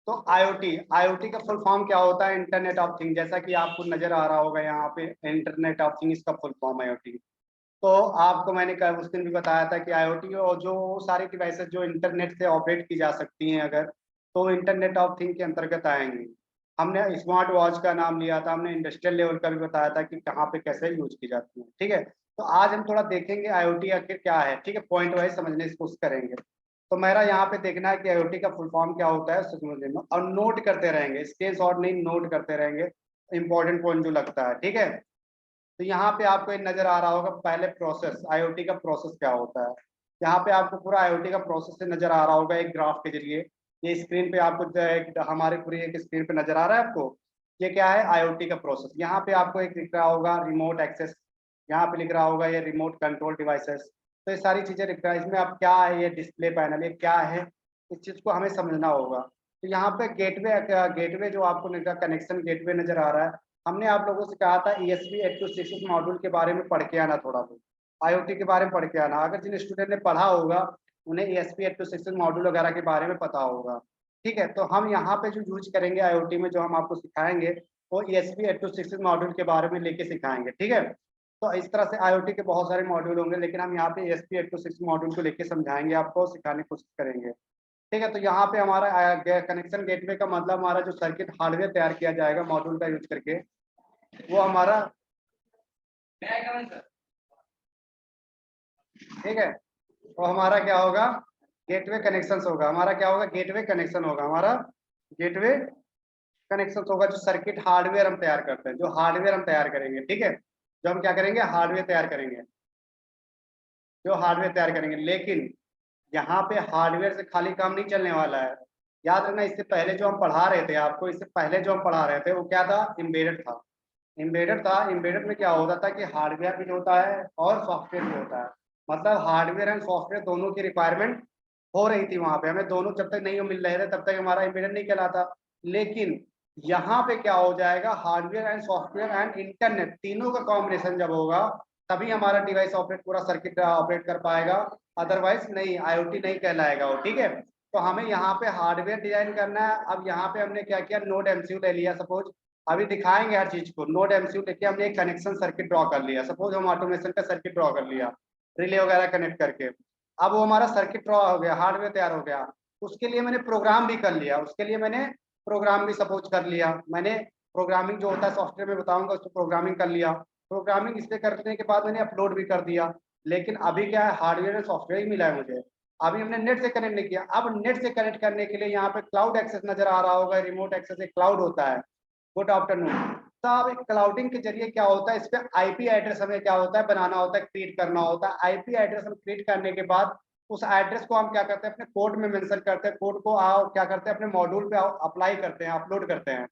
तो IoT, IoT का full form क्या होता है? Internet of thing. जैसा कि आपको नजर आ रहा होगा यहाँ पे, इंटरनेट ऑफ थिंग इसका फुल फॉर्म आईओटी। तो आपको मैंने कल उस दिन भी बताया था कि आईओटी और जो सारी डिवाइसेस जो इंटरनेट से ऑपरेट की जा सकती हैं अगर, तो इंटरनेट ऑफ थिंग के अंतर्गत आएंगी। हमने स्मार्ट वॉच का नाम लिया था, हमने इंडस्ट्रियल लेवल का भी बताया था कि कहाँ पे कैसे यूज की जाती है। ठीक है, तो आज हम थोड़ा देखेंगे आईओटी आखिर क्या है। ठीक है, पॉइंट वाइज समझने की कोशिश करेंगे। तो मेरा यहाँ पे देखना है कि आईओटी का फुल फॉर्म क्या होता है उसको समझने में, और नोट करते रहेंगे, स्क्रीन शॉट नहीं, नोट करते रहेंगे इंपॉर्टेंट पॉइंट जो लगता है। ठीक है, तो यहाँ पे आपको एक नजर आ रहा होगा पहले प्रोसेस, आईओटी का प्रोसेस क्या होता है। यहाँ पे आपको पूरा आईओटी का प्रोसेस से नजर आ रहा होगा एक ग्राफ के जरिए। ये स्क्रीन पे आपको हमारी पूरी एक स्क्रीन पे नजर आ रहा है आपको। ये क्या है? आईओटी का प्रोसेस। यहाँ पे आपको एक लिख रहा होगा रिमोट एक्सेस, यहाँ पे लिख रहा होगा ये रिमोट कंट्रोल डिवाइसेस। तो ये सारी चीजें लिख रहा है इसमें। अब क्या है ये डिस्प्ले पैनल, ये क्या है, इस चीज को हमें समझना होगा। तो यहाँ पे गेटवे, गेटवे जो आपको कनेक्शन गेटवे नजर आ रहा है, हमने आप लोगों से कहा था ESP 8266 मॉड्यूल के बारे में पढ़ के आना, थोड़ा बहुत आईओटी के बारे में पढ़ के आना। अगर जिन स्टूडेंट ने पढ़ा होगा उन्हें ESP 8266 मॉड्यूल वगैरह के बारे में पता होगा। ठीक है, तो हम यहाँ पे जो यूज करेंगे आईओटी में, जो हम आपको सिखाएंगे वो ESP 8266 मॉड्यूल के बारे में लेके सिखाएंगे। ठीक है, तो इस तरह से आईओटी के बहुत सारे मॉड्यूल होंगे, लेकिन हम यहाँ पे ESP 8266 मॉड्यूल को लेके समझाएंगे, आपको सिखाने की कोशिश करेंगे। ठीक है, तो यहाँ पे हमारा कनेक्शन गेटवे का मतलब हमारा जो सर्किट हार्डवेयर तैयार किया जाएगा मॉड्यूल का यूज करके, वो हमारा, ठीक है, वो हमारा क्या होगा? गेटवे कनेक्शन होगा। हमारा क्या होगा? गेटवे कनेक्शन होगा हमारा, गेटवे कनेक्शन होगा। जो सर्किट हार्डवेयर हम तैयार करते हैं, जो हार्डवेयर हम तैयार करेंगे, ठीक है, जो हम क्या करेंगे? हार्डवेयर तैयार करेंगे, जो हार्डवेयर तैयार करेंगे। लेकिन यहाँ पे हार्डवेयर से खाली काम नहीं चलने वाला है। याद रखना, इससे पहले जो हम पढ़ा रहे थे आपको, इससे पहले जो हम पढ़ा रहे थे वो क्या था? एम्बेडेड था। एम्बेडेड था। एम्बेडेड में क्या होता था कि हार्डवेयर भी होता है और सॉफ्टवेयर भी होता है। मतलब हार्डवेयर एंड सॉफ्टवेयर दोनों की रिक्वायरमेंट हो रही थी वहां पे हमें। दोनों जब तक नहीं मिल रहे थे तब तक हमारा एम्बेडेड नहीं कहलाता। लेकिन यहाँ पे क्या हो जाएगा? Hardware and software and internet तीनों का कॉम्बिनेशन जब होगा तभी हमारा डिवाइस ऑपरेट, पूरा सर्किट ऑपरेट कर पाएगा। अदरवाइज नहीं, आईओटी नहीं कहलाएगा वो। ठीक है, तो हमें यहाँ पे हार्डवेयर डिजाइन करना है। अब यहाँ पे हमने क्या किया? नोड एमसीयू ले लिया। सपोज अभी दिखाएंगे हर चीज को। नोड एमसीयू लेके हमने एक कनेक्शन सर्किट ड्रॉ कर लिया। सपोज हम ऑटोमेशन का सर्किट ड्रॉ कर लिया, रिले वगैरह कनेक्ट करके। अब वो हमारा सर्किट ड्रॉ हो गया, हार्डवेयर तैयार हो गया। उसके लिए मैंने प्रोग्राम भी कर लिया, उसके लिए मैंने प्रोग्राम भी सपोज कर लिया मैंने। प्रोग्रामिंग जो होता है सॉफ्टवेयर में बताऊंगा, उसको प्रोग्रामिंग कर लिया। प्रोग्रामिंग इसलिए करने के बाद मैंने अपलोड भी कर दिया। लेकिन अभी क्या है? हार्डवेयर और सॉफ्टवेयर ही मिला है मुझे। अभी हमने नेट से कनेक्ट नहीं किया। अब नेट से कनेक्ट करने के लिए यहाँ पे क्लाउड एक्सेस नजर आ रहा होगा। रिमोट एक्सेस एक क्लाउड होता है। Good afternoon. तो अब एक क्लाउडिंग के जरिए क्या होता है? इस पे आईपी एड्रेस हमें क्या होता है? बनाना होता है, क्रिएट करना होता है। आईपी एड्रेस हम क्रिएट करने के बाद उस एड्रेस को हम क्या करते हैं? अपने कोड में मेंशन करते हैं। कोड को आओ क्या करते हैं? अपने मॉड्यूल पे अप्लाई करते हैं, अपलोड करते हैं।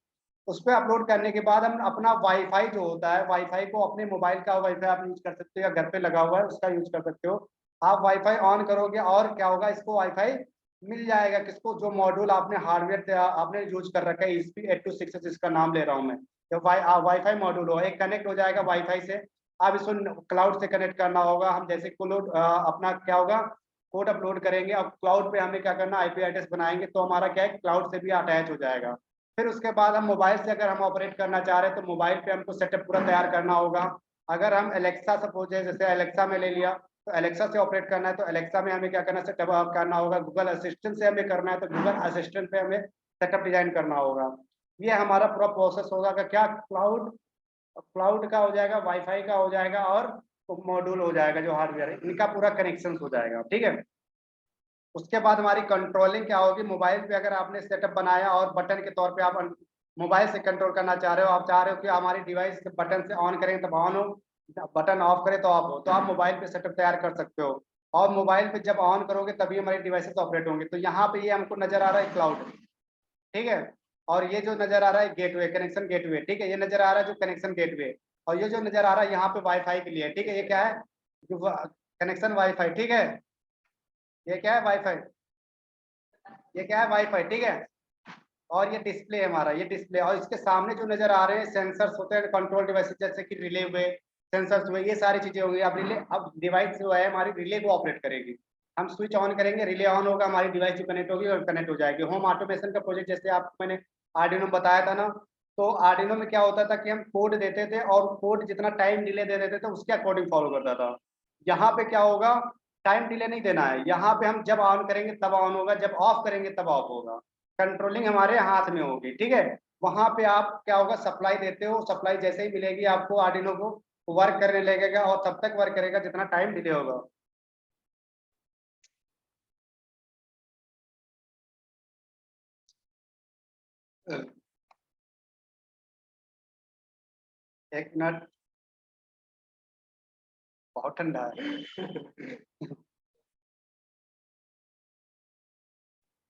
उस पर अपलोड करने के बाद हम अपना वाईफाई जो होता है, वाईफाई को अपने मोबाइल का वाईफाई आप यूज कर सकते हो, या घर पे लगा हुआ है उसका यूज कर सकते हो। आप वाईफाई ऑन करोगे और क्या होगा? इसको वाईफाई मिल जाएगा। किसको? जो मॉड्यूल आपने हार्डवेयर आपने यूज कर रखा है, ESP 8266 इसका नाम ले रहा हूँ मैं। तो वाईफाई मॉड्यूल हो, एक कनेक्ट हो जाएगा वाईफाई से। अब इसको क्लाउड से कनेक्ट करना होगा। हम जैसे क्लाउड अपना क्या होगा? कोड अपलोड करेंगे। अब क्लाउड पे हमें क्या करना? आईपी एड्रेस बनाएंगे, तो हमारा क्या है? क्लाउड से भी अटैच हो जाएगा। फिर उसके बाद हम मोबाइल से अगर हम ऑपरेट करना चाह रहे हैं तो मोबाइल पे हमको सेटअप पूरा तैयार करना होगा। अगर हम एलेक्सा सपोज है, जैसे एलेक्सा में ले लिया, तो एलेक्सा से ऑपरेट करना है तो एलेक्सा में हमें क्या करना? सेटअप करना होगा। गूगल असिस्टेंट से हमें करना है तो गूगल असिस्टेंट पे हमें सेटअप डिजाइन करना होगा। ये हमारा पूरा प्रोसेस होगा का क्या? क्लाउड, क्लाउड का हो जाएगा, वाईफाई का हो जाएगा, और मॉड्यूल हो जाएगा जो हार्डवेयर है, इनका पूरा कनेक्शन हो जाएगा। ठीक है, उसके बाद हमारी कंट्रोलिंग क्या होगी? मोबाइल पे अगर आपने सेटअप बनाया और बटन के तौर पे आप मोबाइल से कंट्रोल करना चाह रहे हो, आप चाह रहे हो कि हमारी डिवाइस बटन से ऑन करेंगे तब ऑन हो, बटन ऑफ करें तो ऑफ हो, तो आप मोबाइल पे सेटअप तैयार कर सकते हो। और मोबाइल पे जब ऑन करोगे तभी हमारी डिवाइसेस ऑपरेट होंगे। तो यहाँ पे ये हमको नजर आ रहा है क्लाउड, ठीक है। और ये जो नजर आ रहा है गेटवे, कनेक्शन गेटवे, ठीक है, ये नजर आ रहा है जो कनेक्शन गेटवे। और ये जो नजर आ रहा है यहाँ पे वाईफाई के लिए, ठीक है, ये क्या है? कनेक्शन वाईफाई, ठीक है, ये क्या है? वाईफाई, ये क्या है? वाईफाई, ठीक है। और ये डिस्प्ले है हमारा, ये डिस्प्ले। और इसके सामने जो नजर आ रहे हैं सेंसर्स होते हैं, कंट्रोल डिवाइसेस, जैसे कि रिले हुए, सेंसर्स हुए, ये सारी चीजें होंगी। अब रिले, अब डिवाइस जो है हमारी रिले को ऑपरेट करेगी। हम स्विच ऑन करेंगे, रिले ऑन होगा, हमारी डिवाइस जो कनेक्ट होगी और कनेक्ट हो जाएगी। होम ऑटोमेशन का प्रोजेक्ट जैसे आपको मैंने आर्डिनो बताया था ना, तो आर्डिनो में क्या होता था कि हम कोड देते थे और कोड जितना टाइम डिले दे देते थे उसके अकॉर्डिंग फॉलो करता था। यहाँ पे क्या होगा, टाइम डिले नहीं देना है, यहाँ पे हम जब ऑन करेंगे तब ऑन होगा, जब ऑफ करेंगे तब ऑफ होगा। कंट्रोलिंग हमारे हाथ में होगी, ठीक है। वहां पे आप क्या होगा, सप्लाई देते हो, सप्लाई जैसे ही मिलेगी आपको आर्डिनो को, वर्क करने लगेगा और तब तक वर्क करेगा जितना टाइम डिले होगा। एक मिनट, बहुत ठंडा है।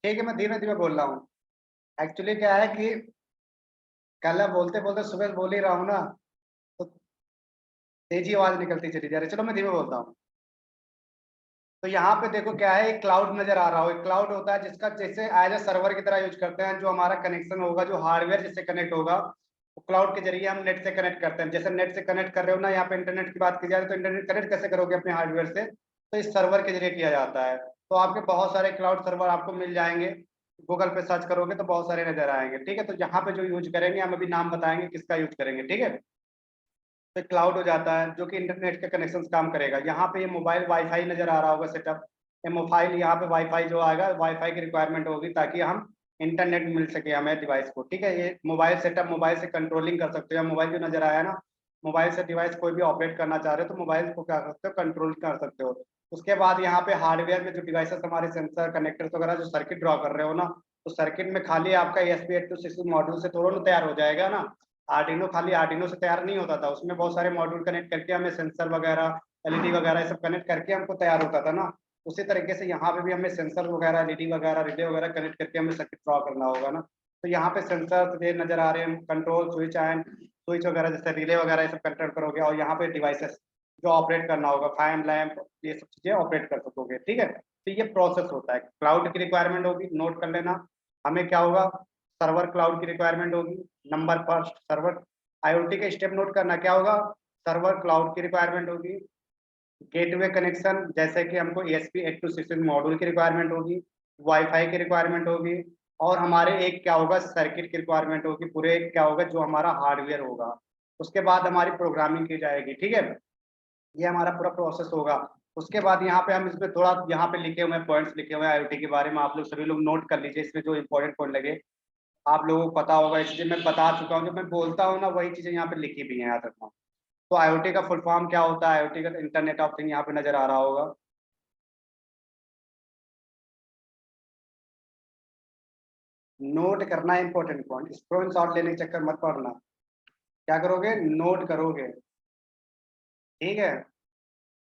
ठीक है, मैं धीमे धीमे बोल रहा हूँ। एक्चुअली क्या है कि कल बोलते बोलते सुबह बोल ही रहा हूँ ना, तो तेजी आवाज निकलती चली जा रही। चलो मैं धीमे बोलता हूँ। तो यहाँ पे देखो क्या है, एक क्लाउड नजर आ रहा हो। एक क्लाउड होता है जिसका जैसे एज ए सर्वर की तरह यूज करते हैं। जो हमारा कनेक्शन होगा, जो हार्डवेयर जिससे कनेक्ट होगा, वो क्लाउड के जरिए हम नेट से कनेक्ट करते हैं। जैसे नेट से कनेक्ट कर रहे हो ना, यहाँ पे इंटरनेट की बात की जाए तो इंटरनेट कनेक्ट कैसे करोगे अपने हार्डवेयर से, तो इस सर्वर के जरिए किया जाता है। तो आपके बहुत सारे क्लाउड सर्वर आपको मिल जाएंगे, गूगल पे सर्च करोगे तो बहुत सारे नजर आएंगे, ठीक है। तो यहाँ पे जो यूज करेंगे, हम अभी नाम बताएंगे किसका यूज करेंगे, ठीक है। तो क्लाउड हो जाता है जो कि इंटरनेट के कनेक्शन काम करेगा। यहाँ पे ये मोबाइल वाईफाई नजर आ रहा होगा सेटअप। ये मोबाइल, यहाँ पे वाईफाई जो आएगा, वाईफाई की रिक्वायरमेंट होगी ताकि हम इंटरनेट मिल सके हमें डिवाइस को, ठीक है। ये मोबाइल सेटअप, मोबाइल से कंट्रोलिंग कर सकते हो। मोबाइल जो नजर आया ना, मोबाइल से डिवाइस कोई भी ऑपरेट करना चाह रहे हो तो मोबाइल को क्या कर सकते हो, कंट्रोल कर सकते हो। उसके बाद यहाँ पे हार्डवेयर में जो डिवाइसेस हमारे सेंसर कनेक्टर्स वगैरह जो सर्किट ड्रॉ कर रहे हो ना, तो सर्किट में खाली आपका ESP8266 मॉड्यूल से थोड़ा ना तैयार हो जाएगा ना। आर्डिनो खाली आर्डिनो से तैयार नहीं होता था, उसमें बहुत सारे मॉड्यूल कनेक्ट करके हमें सेंसर वगैरह, एलईडी वगैरह ये सब कनेक्ट करके हमको तैयार होता था ना। उसी तरीके से यहाँ पे भी हमें सेंसर वगैरह, एलईडी वगैरह, रिले वगैरह कनेक्ट करके हमें सर्किट ड्रॉ करना होगा ना। तो यहाँ पे सेंसर ये नजर आ रहे हैं, कंट्रोल स्विच एंड स्विच वगैरह, जैसे रिले वगैरह ये सब कंट्रोल करोगे। और यहाँ पे डिवाइसेस जो ऑपरेट करना होगा, फैन लैंप, ये सब चीजें ऑपरेट कर सकोगे, ठीक है। तो ये प्रोसेस होता है। क्लाउड की रिक्वायरमेंट होगी, नोट कर लेना। हमें क्या होगा, सर्वर क्लाउड की रिक्वायरमेंट होगी। नंबर फर्स्ट सर्वर, आईओटी का स्टेप नोट करना, क्या होगा, सर्वर क्लाउड की रिक्वायरमेंट होगी। गेटवे कनेक्शन, जैसे कि हमको ESP8266 मॉड्यूल की रिक्वायरमेंट होगी, वाईफाई की रिक्वायरमेंट होगी, और हमारे एक क्या होगा, सर्किट की रिक्वायरमेंट होगी। पूरे एक क्या होगा, जो हमारा हार्डवेयर होगा। उसके बाद हमारी प्रोग्रामिंग की जाएगी, ठीक है। ये हमारा पूरा प्रोसेस होगा। उसके बाद यहाँ पे हम इसमें थोड़ा, यहाँ पे लिखे हुए पॉइंट्स लिखे हुए हैं आईओटी के बारे में, आप लोग सभी लोग नोट कर लीजिए। इसमें जो इंपॉर्टेंट पॉइंट लगे, आप लोगों को पता होगा, इसलिए मैं बता चुका हूँ। जब मैं बोलता हूँ ना, वही चीजें यहाँ पे लिखी भी हैं, याद रखना। तो आईओटी का फुल फॉर्म क्या होता है, आईओटी का इंटरनेट ऑफ थिंग यहाँ पे नजर आ रहा होगा। नोट करना इंपॉर्टेंट पॉइंट, स्क्रीन शॉट लेने के चक्कर मत पड़ना। क्या करोगे, नोट करोगे, ठीक है।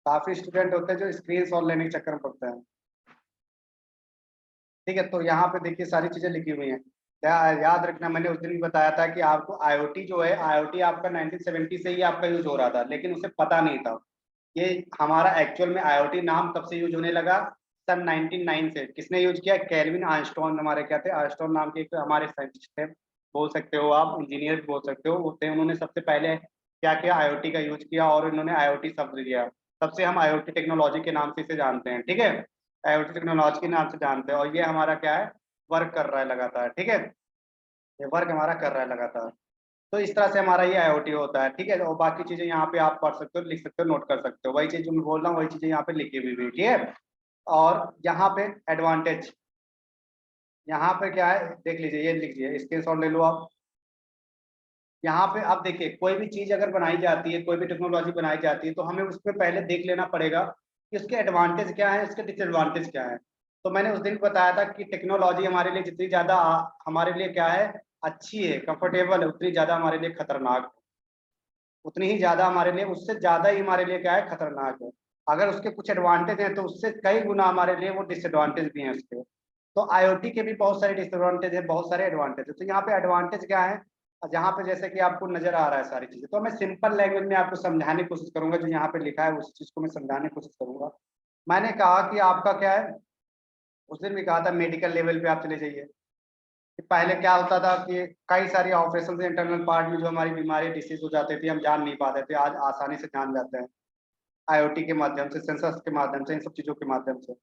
काफी स्टूडेंट होते हैं जो स्क्रीन शॉट लेने के चक्कर में पड़ते हैं, ठीक है। तो यहाँ पे देखिए सारी चीजें लिखी हुई हैं। याद रखना, मैंने उस दिन भी बताया था कि आपको आईओटी जो है, आईओटी आपका 1970 से ही आपका यूज हो रहा था, लेकिन उसे पता नहीं था। ये हमारा एक्चुअल में आईओटी नाम तब से यूज होने लगा, सन 1909 से। किसने यूज किया, केल्विन आर्मस्ट्रॉन्ग, हमारे क्या थे, आर्मस्ट्रॉन्ग नाम के एक हमारे साइंटिस्ट थे, बोल सकते हो आप, इंजीनियर भी बोल सकते हो, वो थे। उन्होंने सबसे पहले क्या किया, आईओटी का यूज किया, और इन्होंने आईओटी शब्द दिया। तब से हम आईओटी टेक्नोलॉजी के नाम से इसे जानते हैं, ठीक है। आईओटी टेक्नोलॉजी के नाम से जानते हैं, और ये हमारा क्या है, वर्क कर रहा है लगातार, ठीक है। ये वर्क हमारा कर रहा है लगातार। तो इस तरह से हमारा ये आईओटी होता है, ठीक है। और बाकी चीजें यहाँ पे आप पढ़ सकते हो, लिख सकते हो, नोट कर सकते हो। वही चीज जो मैं बोल रहा हूँ, वही चीजें यहाँ पे लिखी हुई भी, ठीक है। और यहाँ पे एडवांटेज, यहाँ पे क्या है, देख लीजिए, ये लिखिए, स्क्रीनशॉट ले लो आप। यहाँ पे आप देखिए, कोई भी चीज अगर बनाई जाती है, कोई भी टेक्नोलॉजी बनाई जाती है, तो हमें उसमें पहले देख लेना पड़ेगा कि उसके एडवांटेज क्या है, उसके डिसएडवांटेज क्या है। तो मैंने उस दिन बताया था कि टेक्नोलॉजी हमारे लिए जितनी ज्यादा हमारे लिए क्या है, अच्छी है, कंफर्टेबल है, उतनी ज्यादा हमारे लिए खतरनाक है। उतनी ही ज्यादा हमारे लिए, उससे ज्यादा ही हमारे लिए क्या है, खतरनाक है। अगर उसके कुछ एडवांटेज हैं तो उससे कई गुना हमारे लिए वो डिसएडवांटेज भी हैं उसके। तो आईओटी के भी बहुत सारे डिसएडवांटेज है, बहुत सारे एडवांटेज है। तो यहाँ पे एडवांटेज क्या है, जहाँ पे जैसे कि आपको नजर आ रहा है सारी चीजें, तो मैं सिंपल लैंग्वेज में आपको समझाने की कोशिश करूंगा। जो यहाँ पे लिखा है उस चीज को मैं समझाने की कोशिश करूंगा। मैंने कहा कि आपका क्या है, उस दिन भी कहा था, मेडिकल लेवल पे आप चले जाइए। कि पहले क्या होता था कि कई सारी ऑपरेशन से इंटरनल पार्ट में जो हमारी बीमारी डिसीज हो जाती थी, हम जान नहीं पाते थे, आज आसानी से जान जाते हैं आईओटी के माध्यम से, सेंसर्स के माध्यम से, इन सब चीजों के माध्यम से।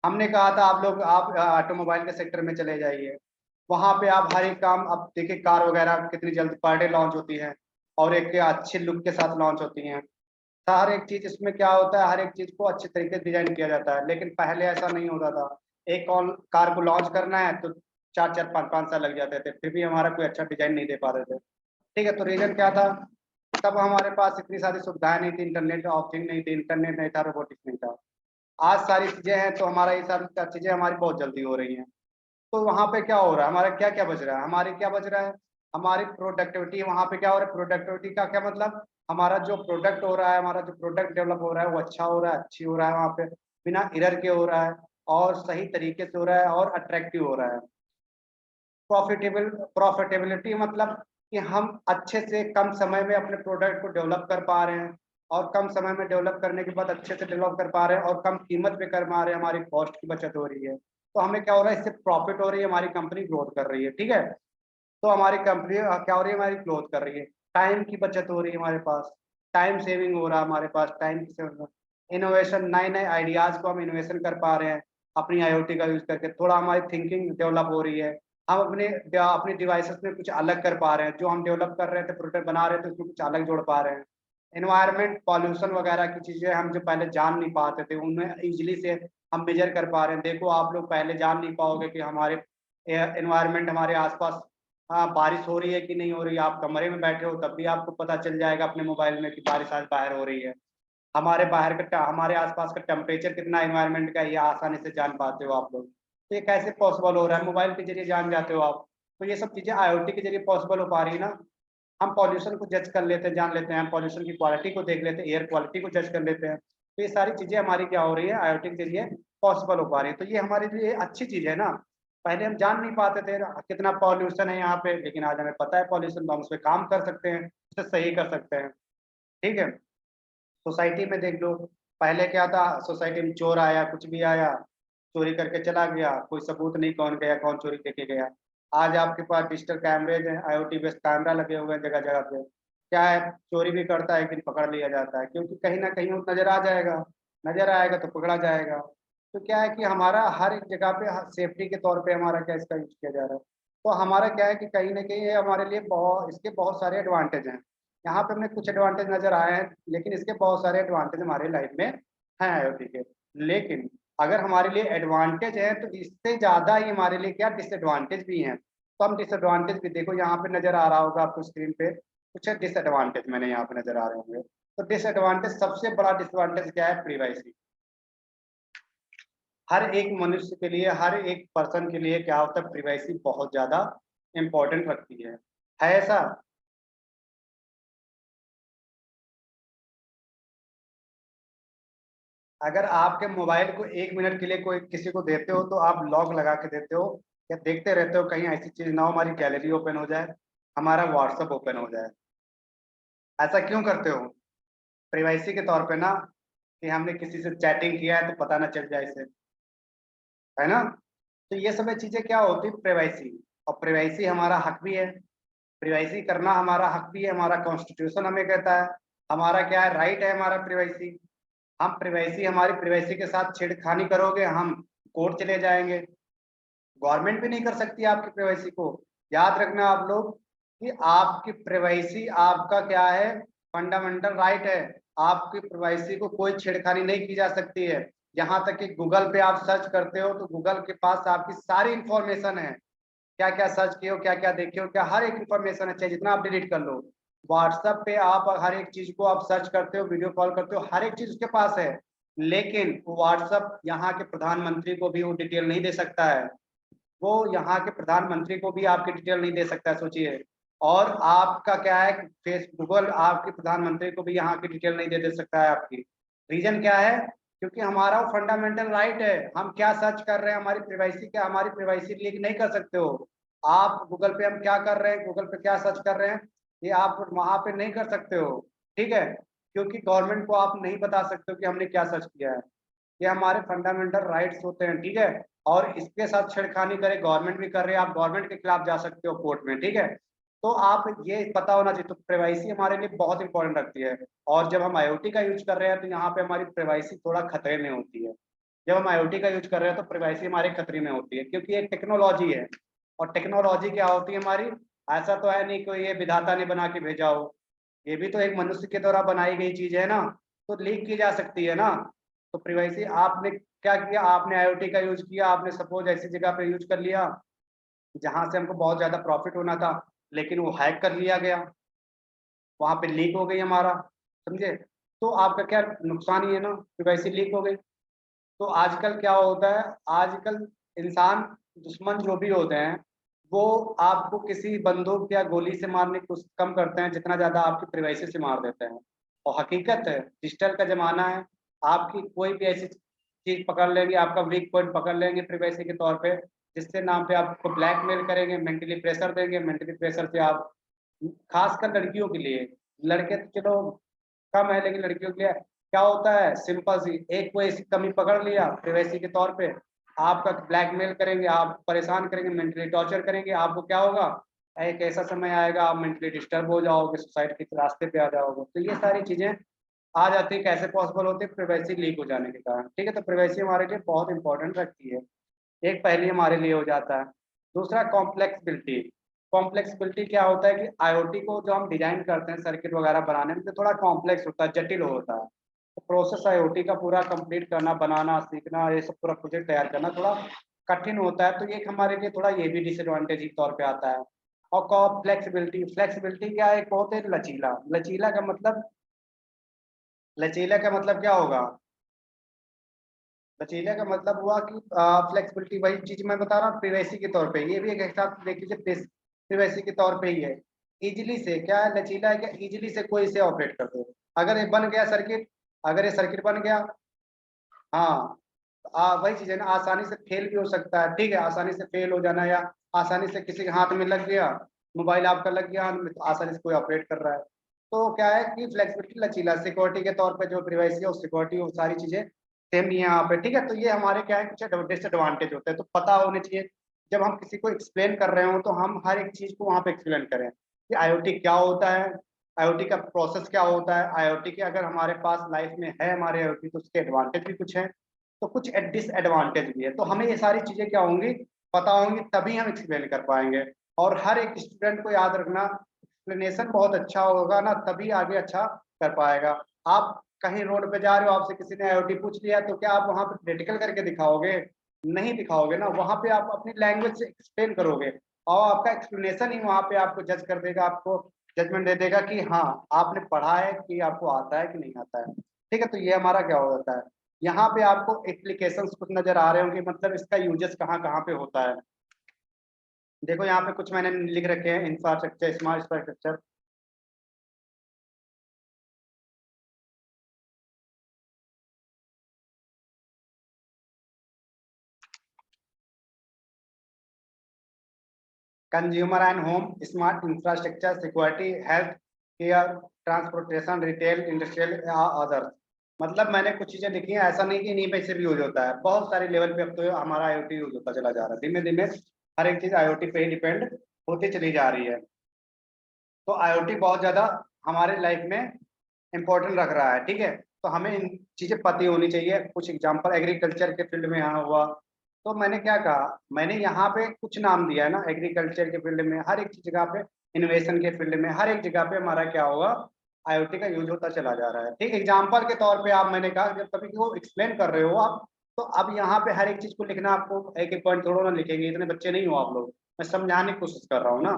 हमने कहा था आप लोग आप ऑटोमोबाइल के सेक्टर में चले जाइए, वहां पे आप हर एक काम, अब देखिए कार वगैरह कितनी जल्द पर डे लॉन्च होती है और एक अच्छे लुक के साथ लॉन्च होती हैं। तो हर एक चीज इसमें क्या होता है, हर एक चीज को अच्छे तरीके से डिजाइन किया जाता है, लेकिन पहले ऐसा नहीं होता था। एक कार को लॉन्च करना है तो 4 4 5 5 साल लग जाते थे, फिर भी हमारा कोई अच्छा डिजाइन नहीं दे पाते थे। ठीक है, तो रीजन क्या था, तब हमारे पास इतनी सारी सुविधाएं नहीं थी, इंटरनेट ऑफ थिंग नहीं थी, इंटरनेट नहीं था, रोबोटिक्स नहीं था। आज सारी चीजें हैं तो हमारा ये सारी चीजें हमारी बहुत जल्दी हो रही हैं। तो वहां पे क्या हो रहा है, हमारा क्या क्या बच रहा है, हमारी क्या बच रहा है, हमारी प्रोडक्टिविटी। वहां पे क्या हो रहा है, प्रोडक्टिविटी का क्या मतलब, हमारा जो प्रोडक्ट हो रहा है, हमारा जो प्रोडक्ट डेवलप हो रहा है वो अच्छा हो रहा है, अच्छी हो रहा है, वहां पे बिना एरर के हो रहा है और सही तरीके से हो रहा है और अट्रैक्टिव हो रहा है। प्रॉफिटेबिलिटी मतलब कि हम अच्छे से कम समय में अपने प्रोडक्ट को डेवलप कर पा रहे हैं, और कम समय में डेवलप करने के बाद अच्छे से डेवलप कर पा रहे हैं और कम कीमत पे कर पा रहे हैं, हमारी कॉस्ट की बचत हो रही है। तो हमें क्या हो रहा है, इससे प्रॉफिट हो रही है, हमारी कंपनी ग्रोथ कर रही है। ठीक है, तो हमारी कंपनी क्या हो रही है, हमारी ग्रोथ कर रही है, टाइम की बचत हो रही है हमारे पास, टाइम सेविंग हो रहा है हमारे पास, टाइम की सेविंग, इनोवेशन, नए नए आइडियाज को हम इन्वेशन कर पा रहे हैं अपनी आईओटी का यूज करके, थोड़ा हमारी थिंकिंग डेवलप हो रही है। हम अपने अपनी डिवाइसेस में कुछ अलग कर पा रहे हैं, जो हम डेवलप कर रहे थे, प्रोडक्ट बना रहे थे, उसमें कुछ अलग जोड़ पा रहे हैं। एनवायरमेंट पॉल्यूशन वगैरह की चीजें हम जो पहले जान नहीं पाते थे, उनमें इजिली से हम मेजर कर पा रहे हैं। देखो आप लोग पहले जान नहीं पाओगे कि हमारे एनवायरमेंट, हमारे आसपास बारिश हो रही है कि नहीं हो रही है। आप कमरे में बैठे हो तब भी आपको पता चल जाएगा अपने मोबाइल में कि बारिश आज बाहर हो रही है। हमारे बाहर का, हमारे आसपास का टेम्परेचर कितना एनवायरनमेंट का, ये आसानी से जान पाते हो आप लोग। तो ये कैसे पॉसिबल हो रहा है, मोबाइल के जरिए जान जाते हो आप। तो ये सब चीजें आईओटी के जरिए पॉसिबल हो पा रही है ना। हम पॉल्यूशन को जज कर लेते हैं, जान लेते हैं, हम पॉल्यूशन की क्वालिटी को देख लेते हैं, एयर क्वालिटी को जज कर लेते हैं। तो ये सारी चीजें हमारी क्या हो रही है, आईओटी के जरिए पॉसिबल हो पा रही है। तो ये हमारे लिए अच्छी चीज है ना। पहले हम जान नहीं पाते थे कितना पॉल्यूशन है यहाँ पे, लेकिन आज हमें पता है पॉल्यूशन, तो हम उस पर काम कर सकते हैं, उसे सही कर सकते हैं। ठीक है, सोसाइटी में देख लो, पहले क्या था, सोसाइटी में चोर आया, कुछ भी आया, चोरी करके चला गया, कोई सबूत नहीं कौन गया, कौन चोरी करके गया। आज आपके पास डिजिटल कैमरेज हैं, आईओटी बेस्ड कैमरा लगे हुए हैं जगह जगह पे। क्या है, चोरी भी करता है लेकिन पकड़ लिया जाता है, क्योंकि कहीं ना कहीं वो नजर आ जाएगा, नजर आएगा तो पकड़ा जाएगा। तो क्या है कि हमारा हर एक जगह पे सेफ्टी के तौर पे हमारा क्या इसका यूज किया जा रहा है। तो हमारा क्या है कि कहीं ना कहीं ये हमारे लिए बहुत, इसके बहुत सारे एडवांटेज हैं। यहाँ पे हमें कुछ एडवांटेज नजर आए हैं, लेकिन इसके बहुत सारे एडवांटेज हमारे लाइफ में हैं आईओटी के। लेकिन अगर हमारे लिए एडवांटेज है तो इससे ज्यादा ही हमारे लिए क्या डिसएडवांटेज भी हैं। तो हम डिसएडवांटेज भी, देखो यहाँ पे नजर आ रहा होगा आपको स्क्रीन पे, कुछ डिसएडवांटेज मैंने यहाँ पे नजर आ रहे होंगे। तो डिसएडवांटेज, सबसे बड़ा डिसएडवांटेज क्या है, प्रिवासी। हर एक मनुष्य के लिए, हर एक पर्सन के लिए क्या होता है, प्रिवासी बहुत ज्यादा इंपॉर्टेंट रखती है ऐसा। अगर आपके मोबाइल को 1 मिनट के लिए कोई किसी को देते हो तो आप लॉक लगा के देते हो, या देखते रहते हो कहीं ऐसी चीज ना हो, हमारी गैलरी ओपन हो जाए, हमारा व्हाट्सएप ओपन हो जाए। ऐसा क्यों करते हो, प्राइवेसी के तौर पे ना, कि हमने किसी से चैटिंग किया है तो पता ना चल जाए इसे, है ना। तो ये सब चीजें क्या होती है, प्राइवेसी। और प्राइवेसी हमारा हक भी है, प्राइवेसी करना हमारा हक भी है, हमारा कॉन्स्टिट्यूशन हमें कहता है, हमारा क्या है, राइट है हमारा प्राइवेसी। हम प्राइवेसी, हमारी प्राइवेसी के साथ छेड़खानी करोगे, हम कोर्ट चले जाएंगे। गवर्नमेंट भी नहीं कर सकती आपकी प्राइवेसी को। याद रखना आप लोग कि आपकी प्राइवेसी आपका क्या है, फंडामेंटल राइट है। आपकी प्राइवेसी को कोई छेड़खानी नहीं की जा सकती है। यहाँ तक कि गूगल पे आप सर्च करते हो तो गूगल के पास आपकी सारी इंफॉर्मेशन है, क्या क्या सर्च किए हो, क्या क्या देखे हो, क्या हर एक इंफॉर्मेशन है, चाहे जितना आप डिलीट कर लो। व्हाट्सएप पे आप हर एक चीज को आप सर्च करते हो, वीडियो कॉल करते हो, हर एक चीज उसके पास है। लेकिन व्हाट्सएप यहाँ के प्रधानमंत्री को भी वो डिटेल नहीं दे सकता है, वो यहाँ के प्रधानमंत्री को भी आपकी डिटेल नहीं दे सकता है, सोचिए। और आपका क्या है, फेस गूगल आपके प्रधानमंत्री को भी यहाँ की डिटेल नहीं दे सकता है आपकी। रीजन क्या है, क्योंकि हमारा वो फंडामेंटल राइट है, हम क्या सर्च कर रहे हैं, हमारी प्राइवेसी क्या, हमारी प्राइवेसी लीक नहीं कर सकते हो आप। गूगल पे हम क्या कर रहे हैं, गूगल पे क्या सर्च कर रहे हैं, ये आप वहां पे नहीं कर सकते हो। ठीक है, क्योंकि गवर्नमेंट को आप नहीं बता सकते हो कि हमने क्या सर्च किया है। ये हमारे फंडामेंटल राइट्स होते हैं। ठीक है, और इसके साथ छेड़खानी करे, गवर्नमेंट भी कर रहे हैं, आप गवर्नमेंट के खिलाफ जा सकते हो कोर्ट में। ठीक है, तो आप ये पता होना चाहिए। तो प्राइवेसी हमारे लिए बहुत इंपॉर्टेंट रखती है। और जब हम आईओटी का यूज कर रहे हैं तो यहाँ पे हमारी प्राइवेसी थोड़ा खतरे में होती है। जब हम आईओटी का यूज कर रहे हैं तो प्राइवेसी हमारे खतरे में होती है, क्योंकि एक टेक्नोलॉजी है। और टेक्नोलॉजी क्या होती है हमारी, ऐसा तो है नहीं कोई ये विधाता ने बना के भेजा हो, ये भी तो एक मनुष्य के द्वारा बनाई गई चीज है ना, तो लीक की जा सकती है ना। तो प्राइवेसी आपने क्या किया, आपने आईओटी का यूज किया, आपने सपोज ऐसी जगह पे यूज कर लिया जहां से हमको बहुत ज्यादा प्रॉफिट होना था, लेकिन वो हैक कर लिया गया, वहां पे लीक हो गई हमारा, समझे। तो आपका क्या नुकसान ही है ना, प्राइवेसी लीक हो गई। तो आजकल क्या होता है, आजकल इंसान दुश्मन जो भी होते हैं वो आपको किसी बंदूक या गोली से मारने की कोशिश कम करते हैं जितना ज्यादा आपकी प्राइवेसी से मार देते हैं। और हकीकत है, डिजिटल का जमाना है, आपकी कोई भी ऐसी चीज पकड़ लेंगे, आपका वीक पॉइंट पकड़ लेंगे प्राइवेसी के तौर पे, जिसके नाम पे आपको ब्लैकमेल करेंगे, मेंटली प्रेशर देंगे, मेंटली प्रेशर से आप, खासकर लड़कियों के लिए, लड़के तो चलो कम है, लेकिन लड़कियों के लिए क्या होता है, सिंपल सी एक कोई ऐसी कमी पकड़ लिया प्राइवेसी के तौर पे, आपका ब्लैकमेल करेंगे, आप परेशान करेंगे, मेंटली टॉर्चर करेंगे, आपको क्या होगा, एक ऐसा समय आएगा आप मेंटली डिस्टर्ब हो जाओगे, सुसाइड के रास्ते पे आ जाओगे। तो ये सारी चीजें आ जाती है, कैसे पॉसिबल होती है, प्राइवेसी लीक हो जाने के कारण, ठीक है। तो प्राइवेसी हमारे लिए बहुत इंपॉर्टेंट रखती है, एक पहली हमारे लिए हो जाता है। दूसरा कॉम्प्लेक्सिबिलिटी। कॉम्प्लेक्सिबिलिटी क्या होता है कि आईओटी को जो हम डिजाइन करते हैं सर्किट वगैरह बनाने में, तो थोड़ा कॉम्प्लेक्स होता है, जटिल होता है। तो प्रोसेस आईओटी का पूरा कंप्लीट करना, बनाना, सीखना, ये सब पूरा प्रोजेक्ट तैयार करना थोड़ा कठिन होता है। तो ये हमारे लिए थोड़ा ये भी डिसएडवांटेज के तौर पे आता है। और फ्लेक्सिबिलिटी, फ्लेक्सिबिलिटी क्या है, एक बहुत है लचीला। लचीला का मतलब क्या होगा, लचीले का मतलब हुआ कि फ्लेक्सिबिलिटी, वही चीज मैं बता रहा हूँ प्रिवेसी के तौर पे, ये भी एक हिसाब से देख लीजिए प्रिवेसी के तौर पे ही है। इजीली से क्या है, लचीला है क्या, इजीली से कोई इसे ऑपरेट कर दो। अगर ये बन गया सर्किट, अगर ये सर्किट बन गया, हाँ, वही चीज है ना, आसानी से फेल भी हो सकता है, ठीक है, आसानी से फेल हो जाना, या आसानी से किसी के हाथ में लग गया, मोबाइल आपका लग गया हाथ में, तो आसानी से कोई ऑपरेट कर रहा है। तो क्या है कि फ्लेक्सिबिलिटी, लचीला, सिक्योरिटी के तौर पे जो प्रिवेसी है और सिक्योरिटी, वो सारी चीजें सेम नहीं है यहाँ पे, ठीक है। तो ये हमारे क्या है, कुछ डिसएडवांटेज होते हैं, तो पता होने चाहिए जब हम किसी को एक्सप्लेन कर रहे हो, तो हम हर एक चीज को वहाँ पे एक्सप्लेन करें कि आईओटी क्या होता है, आईओटी का प्रोसेस क्या होता है, आईओटी के अगर हमारे पास लाइफ में है हमारे आईओटी, तो उसके एडवांटेज भी कुछ है, तो कुछ डिसएडवांटेज भी है। तो हमें ये सारी चीजें क्या होंगी, पता होंगी, तभी हम एक्सप्लेन कर पाएंगे। और हर एक स्टूडेंट को याद रखना, एक्सप्लेनेशन बहुत अच्छा होगा ना, तभी आगे अच्छा कर पाएगा। आप कहीं रोड पे जा रहे हो, आपसे किसी ने आईओटी पूछ लिया, तो क्या आप वहां पे प्रैक्टिकल करके दिखाओगे, नहीं दिखाओगे ना, वहां पे आप अपनी लैंग्वेज से एक्सप्लेन करोगे, और आपका एक्सप्लेनेशन ही वहां पे आपको जज कर देगा, आपको जजमेंट दे देगा कि हाँ आपने पढ़ा है कि आपको आता है कि नहीं आता है, ठीक है। तो ये हमारा क्या हो जाता है, यहाँ पे आपको एप्लीकेशंस कुछ नजर आ रहे होंगे, मतलब इसका यूजेस कहाँ कहाँ पे होता है। देखो यहाँ पे कुछ मैंने लिख रखे हैं, infrastructure, smart infrastructure. Consumer and home, smart infrastructure, security, health care, transportation, retail, industrial, others. मतलब मैंने कुछ चीजें लिखी हैं, ऐसा नहीं कि इन्हीं पे सिर्फ यूज होता है, बहुत सारे लेवल पे अब तो हमारा आईओटी यूज होता चला जा रहा है, धीमे धीमे हर एक चीज आईओटी पे ही डिपेंड होती चली जा रही है। तो आईओटी बहुत ज्यादा हमारे लाइफ में इंपॉर्टेंट रख रहा है, ठीक है। तो हमें इन चीजें पता होनी चाहिए। कुछ एग्जांपल एग्रीकल्चर के फील्ड में यहाँ हुआ, तो मैंने क्या कहा, मैंने यहाँ पे कुछ नाम दिया है ना, एग्रीकल्चर के फील्ड में, हर एक जगह पे, इनोवेशन के फील्ड में, हर एक जगह पे हमारा क्या होगा, आईओटी का यूज होता चला जा रहा है, ठीक। एग्जाम्पल के तौर पे आप, मैंने कहा जब कभी को एक्सप्लेन कर रहे हो आप, तो अब यहाँ पे हर एक चीज को लिखना, आपको एक एक पॉइंट थोड़ा ना लिखेंगे, इतने बच्चे नहीं हो आप लोग, मैं समझाने की कोशिश कर रहा हूँ ना।